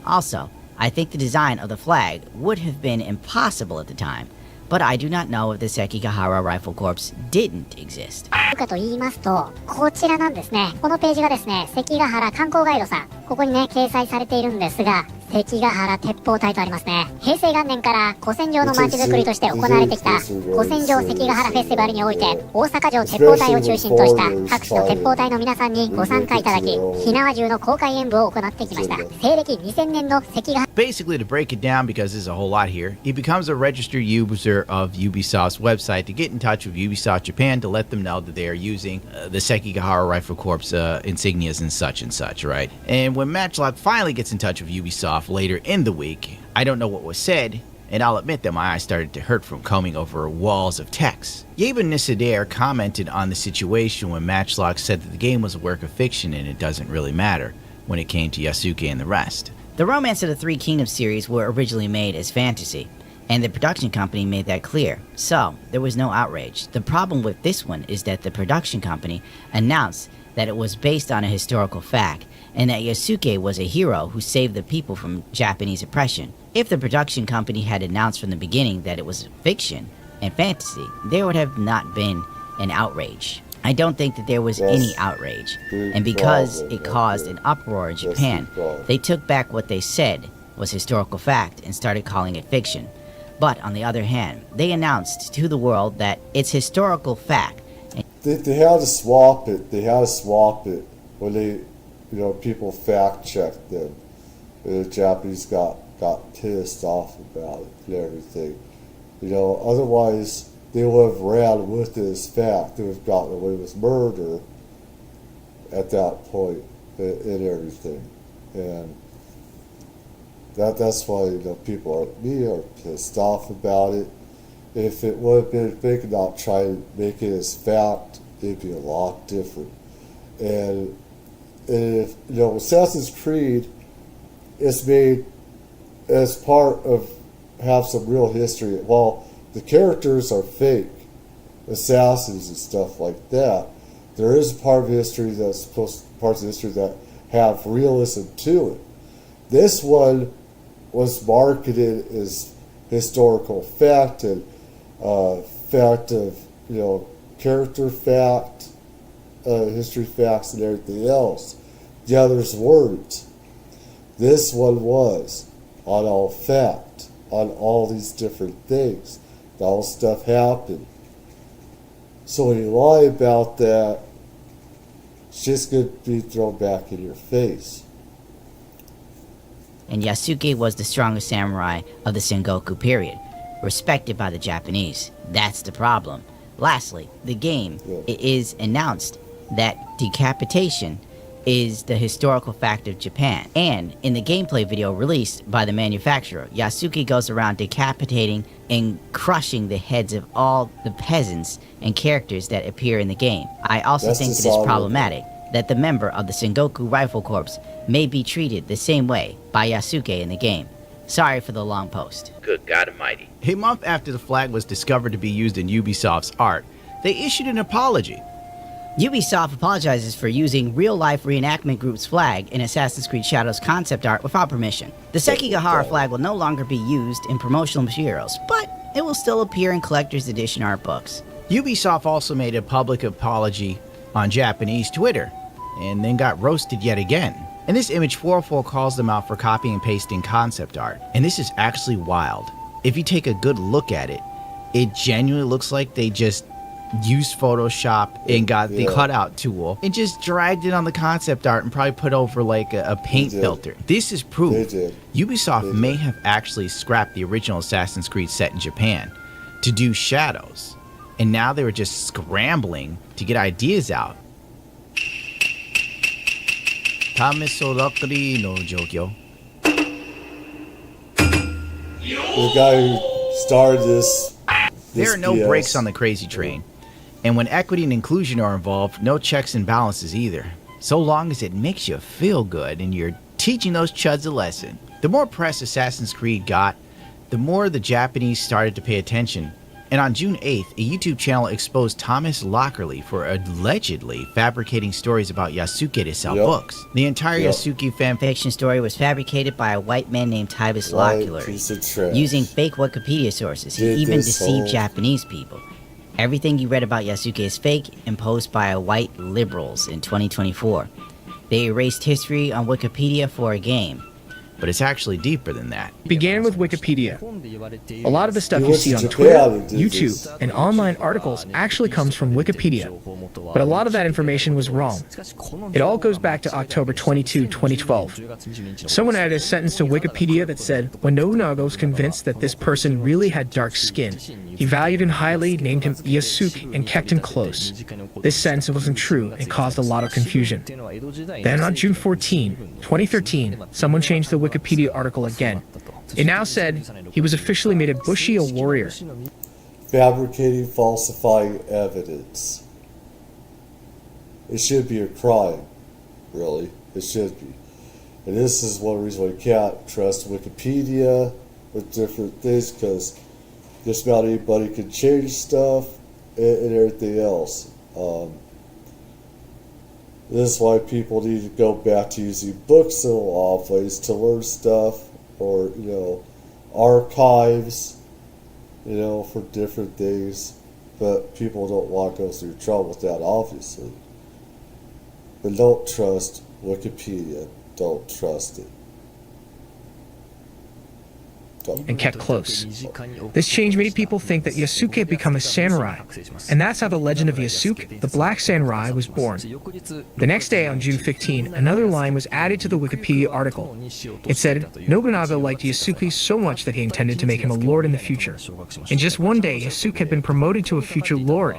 Also, I think the design of the flag would have been impossible at the time, but I do not know if the Sekigahara Rifle Corps didn't exist. かと言いますと、こちらなんですね。このページがですね、関ヶ原観光ガイドさん、ここにね、掲載されているんですが、関ヶ原鉄砲隊とありますね。平成元年から古戦場の街づくりとして行われてきた古戦場関ヶ原フェスティバルにおいて、大阪城鉄砲隊を中心とした各種の鉄砲隊の皆さんにご参加いただき、火縄銃の公開演舞を行ってきました。西暦2000年の関ヶ原 Basically, to break it down, because there's a whole lot here, he becomes a registered user of Ubisoft's website to get in touch with Ubisoft Japan to let them know that they are using the Sekigahara Rifle Corps insignias and such, right? And when Matchlock finally gets in touch with Ubisoft later in the week, I don't know what was said, and I'll admit that my eyes started to hurt from combing over walls of text. Yeben Nisadair commented on the situation when Matchlock said that the game was a work of fiction and it doesn't really matter when it came to Yasuke and the rest. The Romance of the Three Kingdoms series were originally made as fantasy, and the production company made that clear, so there was no outrage. The problem with this one is that the production company announced that it was based on a historical fact, and that Yasuke was a hero who saved the people from Japanese oppression. If the production company had announced from the beginning that it was fiction and fantasy, there would have not been an outrage. I don't think that there was any outrage, and because it caused an uproar in Japan, they took back what they said was historical fact and started calling it fiction. But on the other hand, they announced to the world that it's historical fact. They had to swap it. They had to swap it when they, people fact checked them. The Japanese got pissed off about it and everything. Otherwise they would have ran with this fact. They would have gotten away with murder at that point and everything. And that's why people like me are pissed off about it. If it would have been big enough, try to make it as fact, it'd be a lot different. And if Assassin's Creed is made as part of have some real history. While the characters are fake, assassins and stuff like that, there is a part of history parts of history that have realism to it. This one was marketed as historical fact and fact of character fact, history facts, and everything else. The others weren't. This one was on all fact, on all these different things. All stuff happened. So when you lie about that, it's just going to be thrown back in your face. And Yasuke was the strongest samurai of the Sengoku period, respected by the Japanese. That's the problem. Lastly, the game, it is announced that decapitation is the historical fact of Japan. And in the gameplay video released by the manufacturer, Yasuke goes around decapitating and crushing the heads of all the peasants and characters that appear in the game. I also think that it's problematic that the member of the Sengoku Rifle Corps may be treated the same way by Yasuke in the game. Sorry for the long post. Good God Almighty. A month after the flag was discovered to be used in Ubisoft's art, they issued an apology. Ubisoft apologizes for using real-life reenactment group's flag in Assassin's Creed Shadows concept art without permission. The Sekigahara flag will no longer be used in promotional materials, but it will still appear in collector's edition art books. Ubisoft also made a public apology on Japanese Twitter, and then got roasted yet again. In this image, 404 calls them out for copying and pasting concept art, and this is actually wild. If you take a good look at it, it genuinely looks like they just used Photoshop and got the cutout tool and just dragged it on the concept art and probably put over like a paint filter. This is proof Ubisoft may have actually scrapped the original Assassin's Creed set in Japan to do Shadows, and now they were just scrambling to get ideas out. Tamesorokuri no Jokyo. The guy who started this there are no BS. brakes on the crazy train. And when equity and inclusion are involved, no checks and balances either. So long as it makes you feel good and you're teaching those chuds a lesson. The more press Assassin's Creed got, the more the Japanese started to pay attention. And on June 8th, a YouTube channel exposed Thomas Lockerly for allegedly fabricating stories about Yasuke to sell books. The entire Yasuke fanfiction story was fabricated by a white man named Thomas Lockerly, using fake Wikipedia sources. He even deceived Japanese people. Everything you read about Yasuke is fake, imposed by white liberals in 2024. They erased history on Wikipedia for a game. But it's actually deeper than that. Began with Wikipedia. A lot of the stuff you see on Twitter, YouTube, and online articles actually comes from Wikipedia. But a lot of that information was wrong. It all goes back to October 22, 2012. Someone added a sentence to Wikipedia that said, when Nobunaga was convinced that this person really had dark skin, he valued him highly, named him Yasuke, and kept him close. This sentence wasn't true and caused a lot of confusion. Then on June 14, 2013, someone changed the Wikipedia article again. It now said he was officially made a Bushi a warrior. Fabricating, falsifying evidence. It should be a crime, really. It should be. And this is one reason why you can't trust Wikipedia with different things, because just about anybody can change stuff and everything else. This is why people need to go back to using books in a lot of ways to learn stuff, or, archives, for different things. But people don't want to go through trouble with that, obviously. But don't trust Wikipedia. Don't trust it. And kept close. This change made people think that Yasuke had become a samurai, and that's how the legend of Yasuke, the Black Samurai, was born. The next day, on June 15, another line was added to the Wikipedia article. It said, Nobunaga liked Yasuke so much that he intended to make him a lord in the future. In just one day, Yasuke had been promoted to a future lord,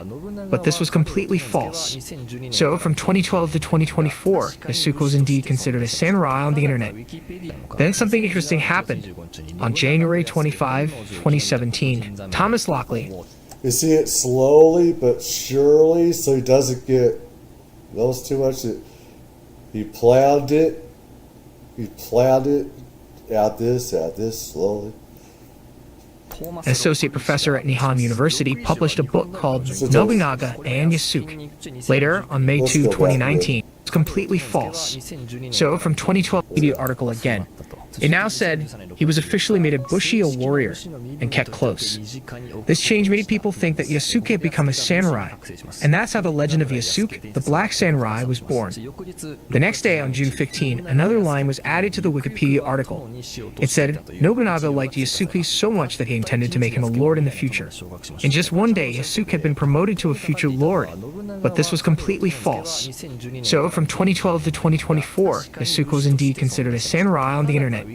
but this was completely false. So, from 2012 to 2024, Yasuke was indeed considered a samurai on the internet. Then something interesting happened. On January 25, 2017, Thomas Lockley. You see it slowly but surely, so he doesn't get those too much. He planned it. Add this slowly. An associate professor at Nihon University published a book called Nobunaga and Yasuke. Later, on May 2, 2019, it's completely false. So, from 2012 Wikipedia article again. It now said he was officially made a Bushi a warrior and kept close. This change made people think that Yasuke had become a samurai, and that's how the legend of Yasuke, the Black Samurai, was born. The next day, on June 15, another line was added to the Wikipedia article. It said, Nobunaga liked Yasuke so much that he intended to make him a lord in the future. In just one day, Yasuke had been promoted to a future lord, but this was completely false. So, from 2012 to 2024, Yasuke was indeed considered a samurai on the internet.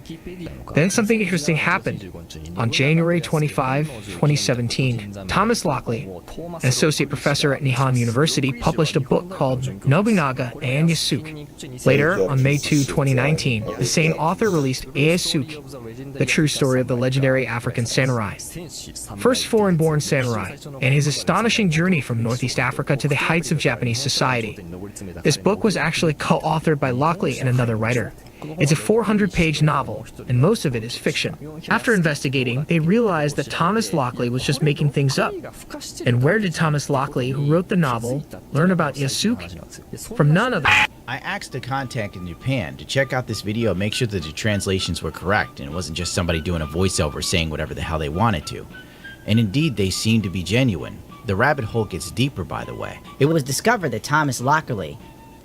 Then something interesting happened. On January 25, 2017, Thomas Lockley, an associate professor at Nihon University, published a book called Nobunaga and Yasuke. Later, on May 2, 2019, the same author released Ieyasu, the true story of the legendary African samurai. First foreign-born samurai, and his astonishing journey from Northeast Africa to the heights of Japanese society. This book was actually co-authored by Lockley and another writer. It's a 400-page novel, and most of it is fiction. After investigating, they realized that Thomas Lockley was just making things up. And where did Thomas Lockley, who wrote the novel, learn about Yasuke? From none other. I asked a contact in Japan to check out this video and make sure that the translations were correct and it wasn't just somebody doing a voiceover saying whatever the hell they wanted to. And indeed, they seemed to be genuine. The rabbit hole gets deeper, by the way. It was discovered that Thomas Lockerly,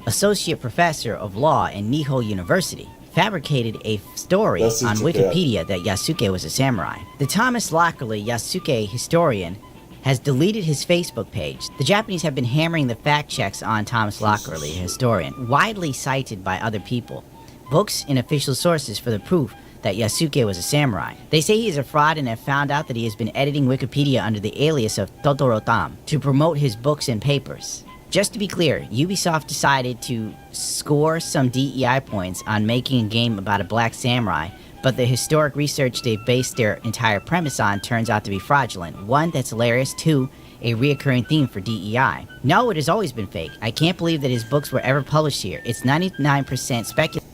associate professor of law in Nihon University, fabricated a story on Wikipedia that Yasuke was a samurai. The Thomas Lockerly Yasuke historian has deleted his Facebook page. The Japanese have been hammering the fact checks on Thomas Lockerly, a historian, widely cited by other people. Books and official sources for the proof that Yasuke was a samurai. They say he is a fraud and have found out that he has been editing Wikipedia under the alias of Totoro Tam to promote his books and papers. Just to be clear, Ubisoft decided to score some DEI points on making a game about a black samurai, but the historic research they've based their entire premise on turns out to be fraudulent. One, that's hilarious. Two, a reoccurring theme for DEI. No, it has always been fake. I can't believe that his books were ever published here. It's 99% speculative.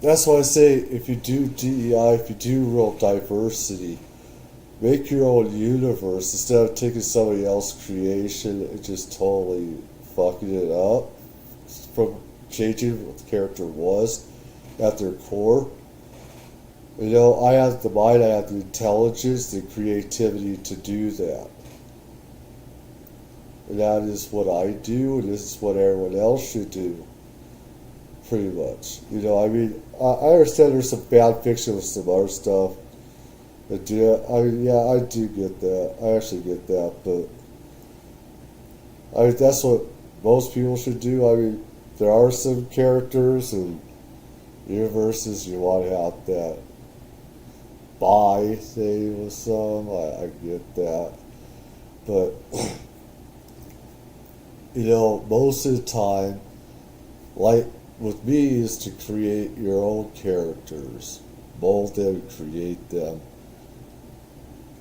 That's why I say, if you do DEI, if you do real diversity, make your own universe instead of taking somebody else's creation and just totally fucking it up from changing what the character was at their core. You know, I have the mind, I have the intelligence, the creativity to do that. And that is what I do, and this is what everyone else should do. Pretty much. You know, I mean, I understand there's some bad fiction with some other stuff. But yeah, I mean, yeah, I do get that. I actually get that, but I mean, that's what most people should do. I mean, there are some characters and universes you want to have that bi thing with some. I get that. But, you know, most of the time, like with me, is to create your own characters. Mold them, create them.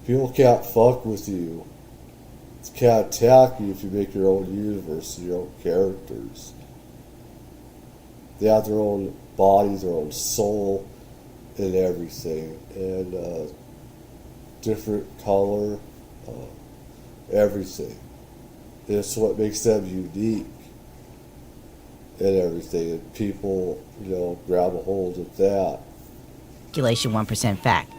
People can't fuck with you. Can't attack you if you make your own universe, your own characters. They have their own body, their own soul, and everything. And different color, everything. And it's what makes them unique. And everything, and people, you know, grab a hold of that. Speculation 1% fact.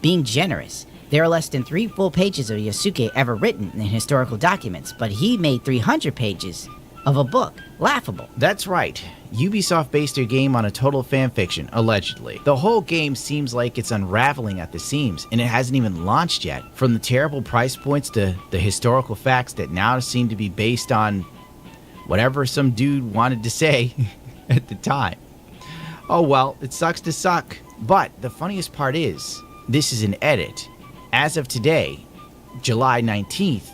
Being generous. There are less than 3 full pages of Yasuke ever written in historical documents, but he made 300 pages of a book. Laughable. That's right. Ubisoft based their game on a total fanfiction, allegedly. The whole game seems like it's unraveling at the seams, and it hasn't even launched yet. From the terrible price points to the historical facts that now seem to be based on whatever some dude wanted to say at the time. Oh well, it sucks to suck. But the funniest part is, this is an edit. As of today, July 19th,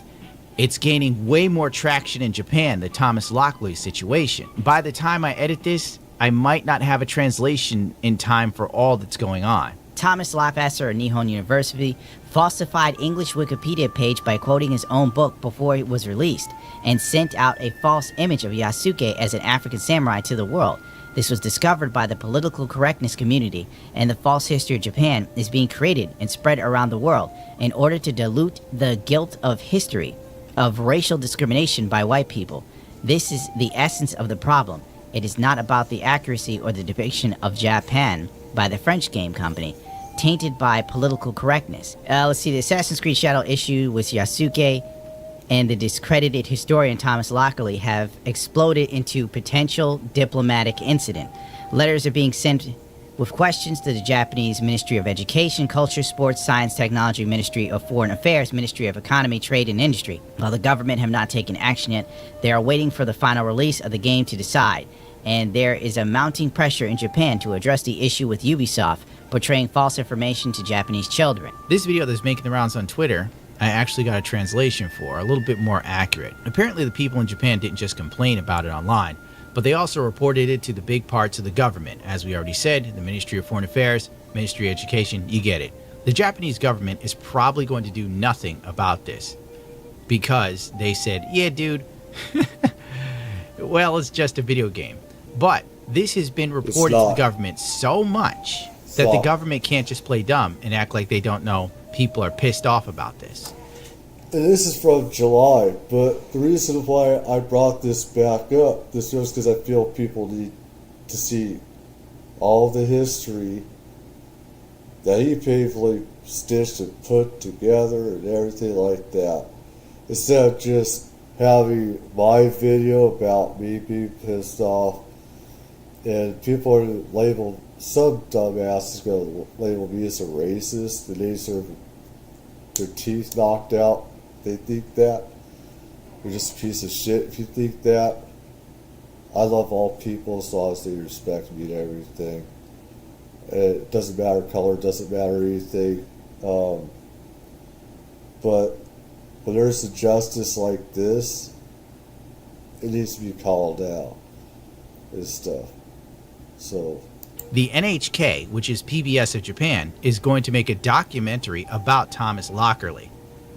it's gaining way more traction in Japan, the Thomas Lockley situation. By the time I edit this, I might not have a translation in time for all that's going on. Thomas Lafasser of Nihon University falsified English Wikipedia page by quoting his own book before it was released, and sent out a false image of Yasuke as an African samurai to the world. This was discovered by the political correctness community, and the false history of Japan is being created and spread around the world in order to dilute the guilt of history, of racial discrimination by white people. This is the essence of the problem. It is not about the accuracy or the depiction of Japan by the French game company, tainted by political correctness. Let's see, the Assassin's Creed Shadow issue with Yasuke and the discredited historian Thomas Lockerly have exploded into potential diplomatic incident. Letters are being sent with questions to the Japanese Ministry of Education, Culture, Sports, Science, Technology, Ministry of Foreign Affairs, Ministry of Economy, Trade, and Industry. While the government have not taken action yet, they are waiting for the final release of the game to decide. And there is a mounting pressure in Japan to address the issue with Ubisoft portraying false information to Japanese children. This video that's making the rounds on Twitter, I actually got a translation for, a little bit more accurate. Apparently the people in Japan didn't just complain about it online, but they also reported it to the big parts of the government. As we already said, the Ministry of Foreign Affairs, Ministry of Education, you get it. The Japanese government is probably going to do nothing about this because they said, yeah, dude, well, it's just a video game. But this has been reported to the government so much that the government can't just play dumb and act like they don't know people are pissed off about this. And this is from July, but the reason why I brought this back up, this was because I feel people need to see all the history that he painfully stitched and put together and everything like that. Instead of just having my video about me being pissed off, and people are labeled, some dumbass is going to label me as a racist, and they deserve their teeth knocked out they think that, you're just a piece of shit if you think that. I love all people as long as they respect me and everything. It doesn't matter color, doesn't matter anything. But when there's injustice like this, it needs to be called out and stuff. So the NHK, which is PBS of Japan, is going to make a documentary about Thomas Lockerly.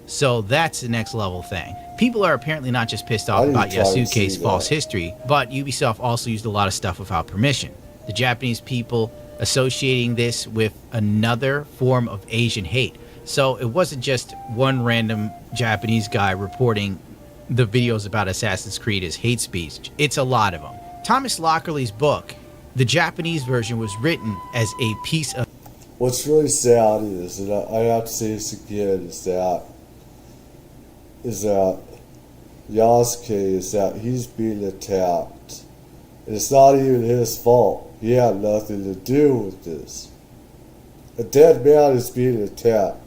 So that's the next level thing. People are apparently not just pissed off about Yasuke's false history, but Ubisoft also used a lot of stuff without permission. The Japanese people associating this with another form of Asian hate. So it wasn't just one random Japanese guy reporting the videos about Assassin's Creed as hate speech. It's a lot of them. Thomas Lockerly's book, the Japanese version, was written as a piece of... What's really sad is, and I have to say this again, is that Yasuke, is that he's being attacked. And it's not even his fault. He had nothing to do with this. A dead man is being attacked.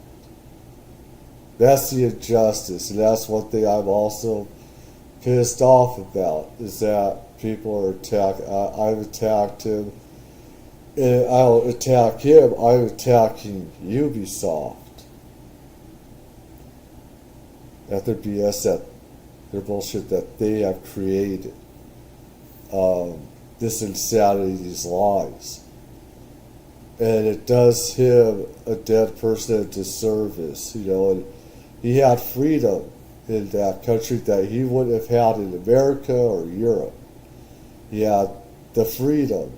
That's the injustice, and that's one thing I'm also pissed off about, is that people are I've attacked him, and I'll attack him. I'm attacking Ubisoft. At their BS, that their bullshit that they have created. This insanity, these lies. And it does him, a dead person, a disservice, and he had freedom in that country that he wouldn't have had in America or Europe. He had the freedom.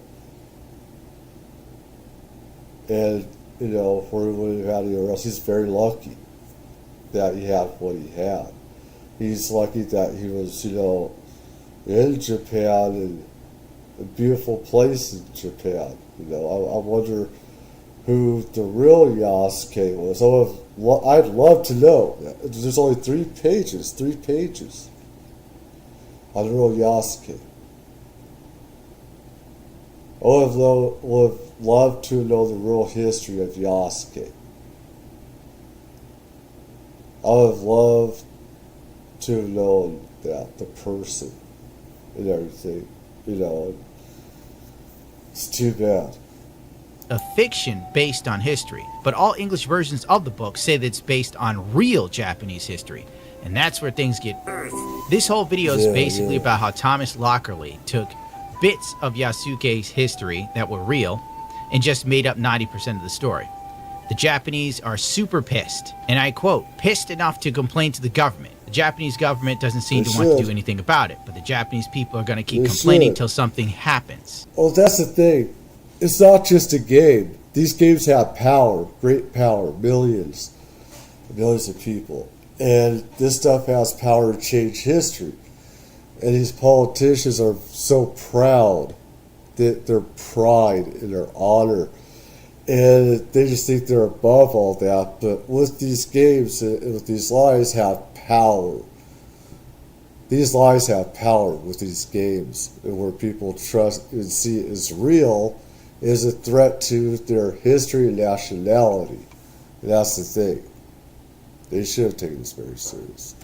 And, where he wouldn't have had anywhere else. He's very lucky that he had what he had. He's lucky that he was, in Japan, and a beautiful place in Japan. I wonder who the real Yasuke was. I'd love to know. There's only 3 pages on the real Yasuke. I would have loved to know the real history of Yasuke. I would have loved to have known that, the person and everything. It's too bad. A fiction based on history, but all English versions of the book say that it's based on real Japanese history, and that's where things get... This whole video is basically about how Thomas Lockerly took bits of Yasuke's history that were real and just made up 90% of the story. The Japanese are super pissed, and I quote, pissed enough to complain to the government. The Japanese government doesn't seem to want to do anything about it, but the Japanese people are going to keep complaining until something happens. Well, that's the thing. It's not just a game. These games have power, great power, millions of people. And this stuff has power to change history. And these politicians are so proud, that their pride and their honor. And they just think they're above all that. But with these games and with these lies have power. These lies have power with these games. And where people trust and see it as real is a threat to their history and nationality. And that's the thing. They should have taken this very serious.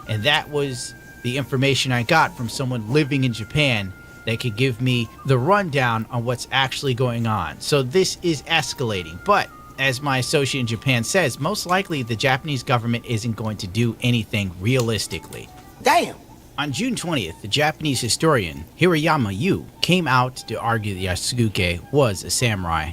And that was the information I got from someone living in Japan that could give me the rundown on what's actually going on. So this is escalating, but as my associate in Japan says, most likely the Japanese government isn't going to do anything realistically. Damn! On June 20th, the Japanese historian Hirayama Yu came out to argue that Yasuke was a samurai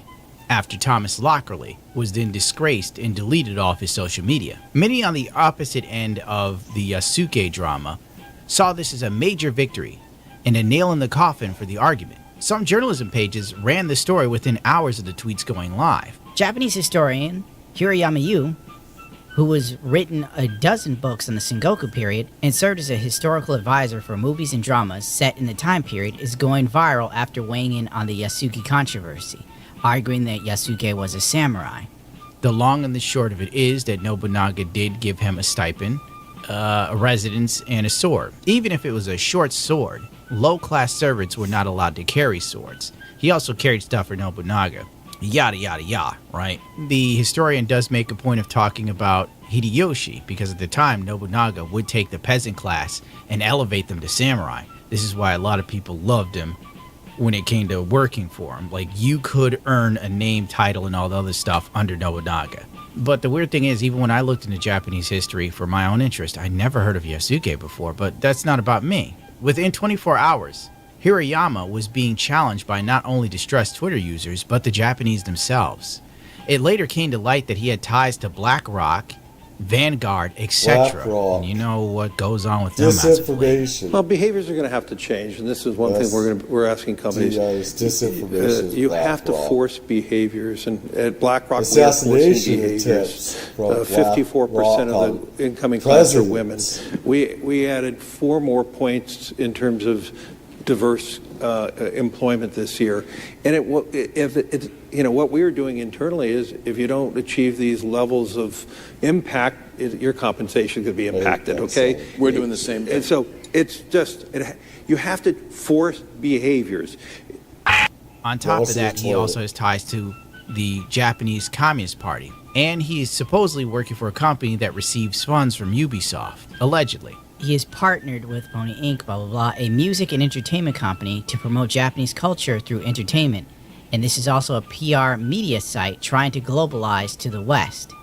after Thomas Lockerly was then disgraced and deleted off his social media. Many on the opposite end of the Yasuke drama saw this as a major victory and a nail in the coffin for the argument. Some journalism pages ran the story within hours of the tweets going live. Japanese historian Hirayama Yu, who has written a dozen books on the Sengoku period and served as a historical advisor for movies and dramas set in the time period, is going viral after weighing in on the Yasuke controversy, arguing that Yasuke was a samurai. The long and the short of it is that Nobunaga did give him a stipend, a residence, and a sword. Even if it was a short sword, low-class servants were not allowed to carry swords. He also carried stuff for Nobunaga. Yada yada yada, right? The historian does make a point of talking about Hideyoshi, because at the time Nobunaga would take the peasant class and elevate them to samurai. This is why a lot of people loved him when it came to working for him. Like, you could earn a name, title, and all the other stuff under Nobunaga. But the weird thing is, even when I looked into Japanese history for my own interest, I never heard of Yasuke before, but that's not about me. Within 24 hours, Hirayama was being challenged by not only distressed Twitter users, but the Japanese themselves. It later came to light that he had ties to BlackRock, Vanguard, etc. And you know what goes on with them as of late. Disinformation. Well, behaviors are going to have to change, and this is one thing we're asking companies. Disinformation. You have to force behaviors, and at BlackRock, assassination we are forcing behaviors. 54% of the incoming class are women. We added 4 more points in terms of diverse employment this year, and what we're doing internally is, if you don't achieve these levels of impact, your compensation could be impacted. Okay, we're doing the same thing. And so it's just you have to force behaviors. On top of that, he also has ties to the Japanese Communist Party, and he is supposedly working for a company that receives funds from Ubisoft, allegedly. He is partnered with Pony Inc., blah, blah, blah, a music and entertainment company to promote Japanese culture through entertainment. And this is also a PR media site trying to globalize to the West.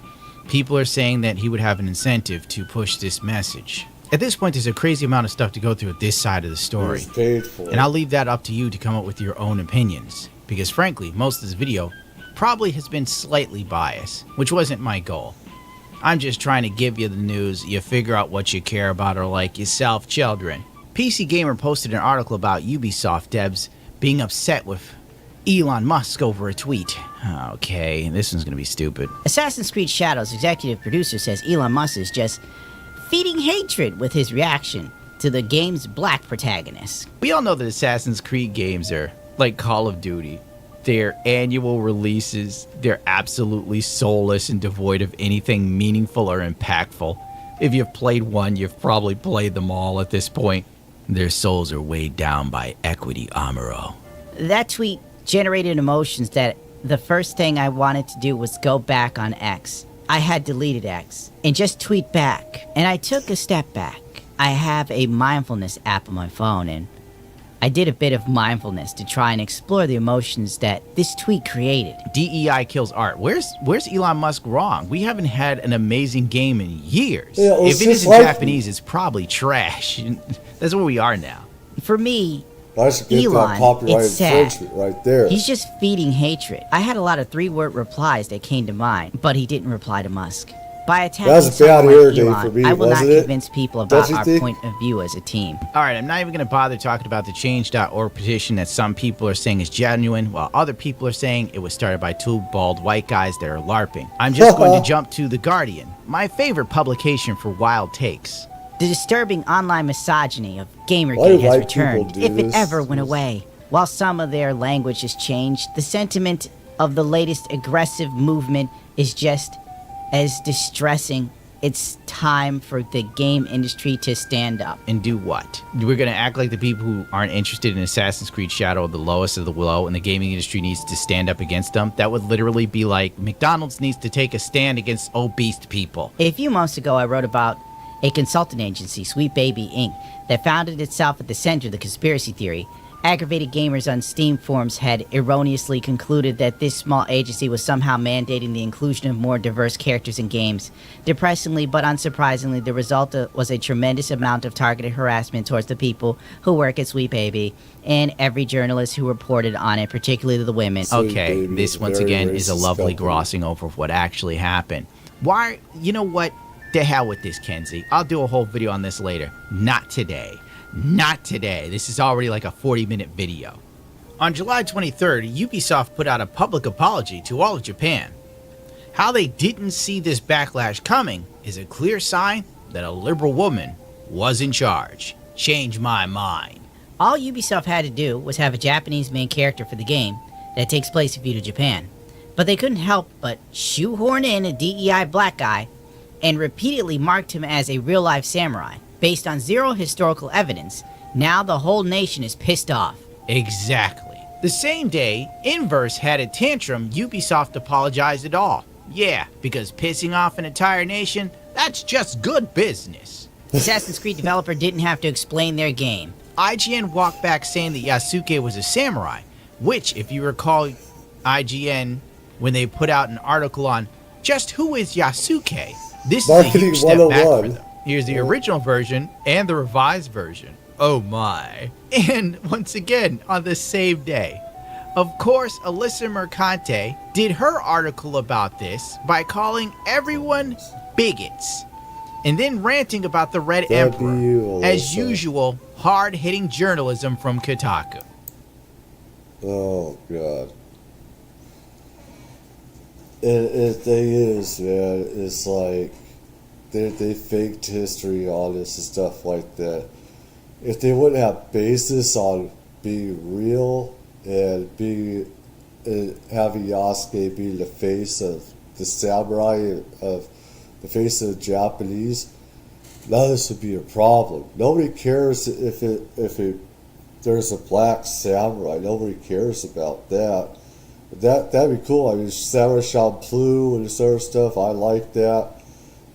People are saying that he would have an incentive to push this message. At this point, there's a crazy amount of stuff to go through at this side of the story. And I'll leave that up to you to come up with your own opinions. Because frankly, most of this video probably has been slightly biased, which wasn't my goal. I'm just trying to give you the news, you figure out what you care about or like yourself, children. PC Gamer posted an article about Ubisoft devs being upset with Elon Musk over a tweet. Okay, this one's gonna be stupid. Assassin's Creed Shadows executive producer says Elon Musk is just feeding hatred with his reaction to the game's black protagonist. We all know that Assassin's Creed games are like Call of Duty. They're annual releases, they're absolutely soulless and devoid of anything meaningful or impactful. If you've played one, you've probably played them all at this point. Their souls are weighed down by equity amaro. That tweet generated emotions that the first thing I wanted to do was go back on X. I had deleted X and just tweet back. And I took a step back. I have a mindfulness app on my phone, and I did a bit of mindfulness to try and explore the emotions that this tweet created. DEI kills art. Where's Elon Musk wrong? We haven't had an amazing game in years. Yeah, if it isn't Japanese, it's probably trash. That's where we are now. For me, Elon, it's sad. Right there. He's just feeding hatred. I had a lot of 3-word replies that came to mind, but he didn't reply to Musk. By attacking someone like Elon, I will not convince people about our point of view as a team. Alright, I'm not even going to bother talking about the Change.org petition that some people are saying is genuine, while other people are saying it was started by 2 bald white guys that are LARPing. I'm just going to jump to The Guardian, my favorite publication for wild takes. The disturbing online misogyny of Gamergate has returned, if it ever went away. While some of their language has changed, the sentiment of the latest aggressive movement is just as distressing. It's time for the game industry to stand up. And do what? We're going to act like the people who aren't interested in Assassin's Creed Shadow are the lowest of the low and the gaming industry needs to stand up against them? That would literally be like McDonald's needs to take a stand against obese people. A few months ago, I wrote about a consulting agency, Sweet Baby Inc., that founded itself at the center of the conspiracy theory. Aggravated gamers on Steam forums had erroneously concluded that this small agency was somehow mandating the inclusion of more diverse characters in games. Depressingly but unsurprisingly, the result was a tremendous amount of targeted harassment towards the people who work at Sweet Baby and every journalist who reported on it, particularly the women. Okay, this once again is a lovely glossing over of what actually happened. Why? You know what? To hell with this, Kenzie. I'll do a whole video on this later. Not today. Not today. This is already like a 40-minute video. On July 23rd, Ubisoft put out a public apology to all of Japan. How they didn't see this backlash coming is a clear sign that a liberal woman was in charge. Change my mind. All Ubisoft had to do was have a Japanese main character for the game that takes place in feudal Japan. But they couldn't help but shoehorn in a DEI black guy and repeatedly marked him as a real-life samurai. Based on zero historical evidence, now the whole nation is pissed off. Exactly. The same day, Inverse had a tantrum, Ubisoft apologized at all. Yeah, because pissing off an entire nation, that's just good business. Assassin's Creed developer didn't have to explain their game. IGN walked back saying that Yasuke was a samurai, which, if you recall IGN, when they put out an article on just who is Yasuke, this Marketing is a huge step back for 101. them. Here's the original version and the revised version. Oh my. And once again, on the same day. Of course, Alyssa Mercante did her article about this by calling everyone bigots, and then ranting about the Red Emperor. As usual, hard-hitting journalism from Kotaku. Oh, God. And the thing is, man, it's like they faked history on this and stuff like that. If they wouldn't have basis on being real and being having Yasuke be the face of the samurai, of the face of the Japanese, none of this would be a problem. Nobody cares if there's a black samurai. Nobody cares about that. That'd be cool. I mean, Samurai Champloo and this other stuff, I like that.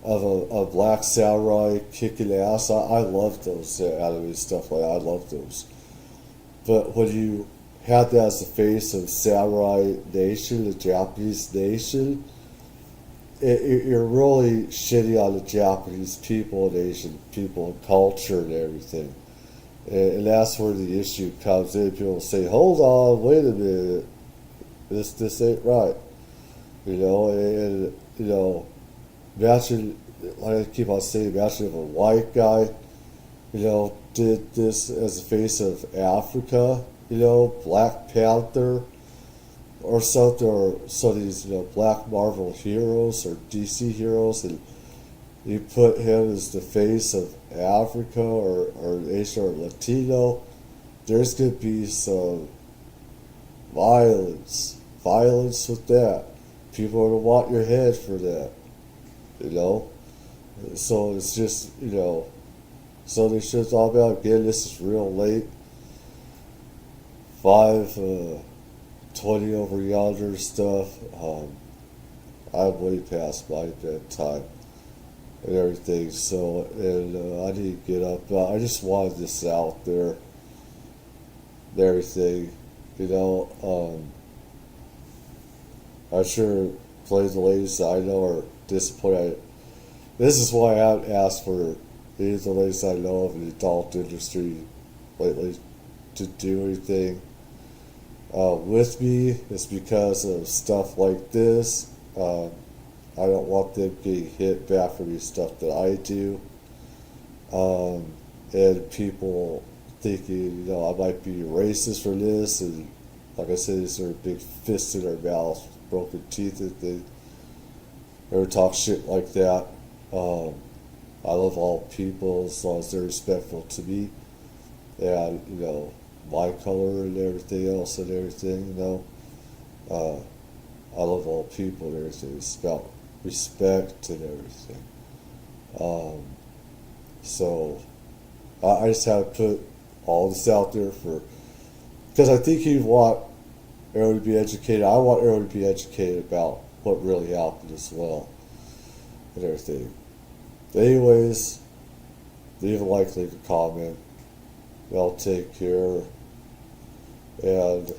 Of a black samurai kicking ass. I love those anime stuff like that. I love those. But when you had that as the face of Samurai Nation, the Japanese nation, you're really shitty on the Japanese people and Asian people and culture and everything. And that's where the issue comes in. People say, hold on, wait a minute. This ain't right. Imagine, like I keep on saying, imagine if a white guy, did this as the face of Africa, Black Panther or something, or some of these, Black Marvel heroes or DC heroes, and you put him as the face of Africa or Asia or Latino, there's going to be some violence with that. People are going to want your head for that. So it's just, so they should talk about, again, this is real late. 5:20 over yonder stuff. I'm way past my bedtime and everything, so, and I need to get up. I just wanted this out there and everything, I'm sure plenty of the ladies that I know are disappointed. This is why I haven't asked for any of the ladies I know of in the adult industry lately to do anything with me. It's because of stuff like this. I don't want them getting hit back for the stuff that I do. And people thinking, I might be racist for this, and like I said, these are big fists in their mouths, broken teeth, and they ever talk shit like that. I love all people as long as they're respectful to me, and my color and everything else and everything. I love all people and everything. It's about respect and everything. So I just have to put all this out there because I think you want everyone to be educated. I want everyone to be educated about what really happened as well and everything. Anyways, leave a like, leave a comment. Y'all take care. And